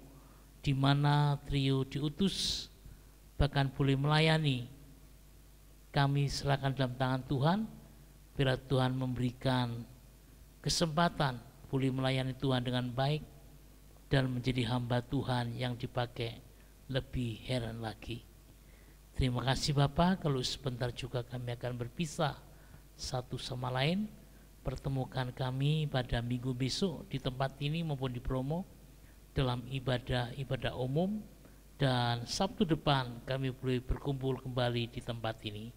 di mana Trio diutus, bahkan boleh melayani, kami serahkan dalam tangan Tuhan, biar Tuhan memberikan kesempatan boleh melayani Tuhan dengan baik, dan menjadi hamba Tuhan yang dipakai lebih heran lagi. Terima kasih Bapak, kalau sebentar juga kami akan berpisah satu sama lain. Pertemukan kami pada minggu besok di tempat ini maupun di Bromo dalam ibadah umum, dan Sabtu depan kami boleh berkumpul kembali di tempat ini.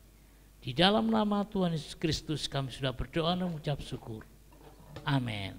Di dalam nama Tuhan Yesus Kristus kami sudah berdoa dan mengucap syukur. Amin.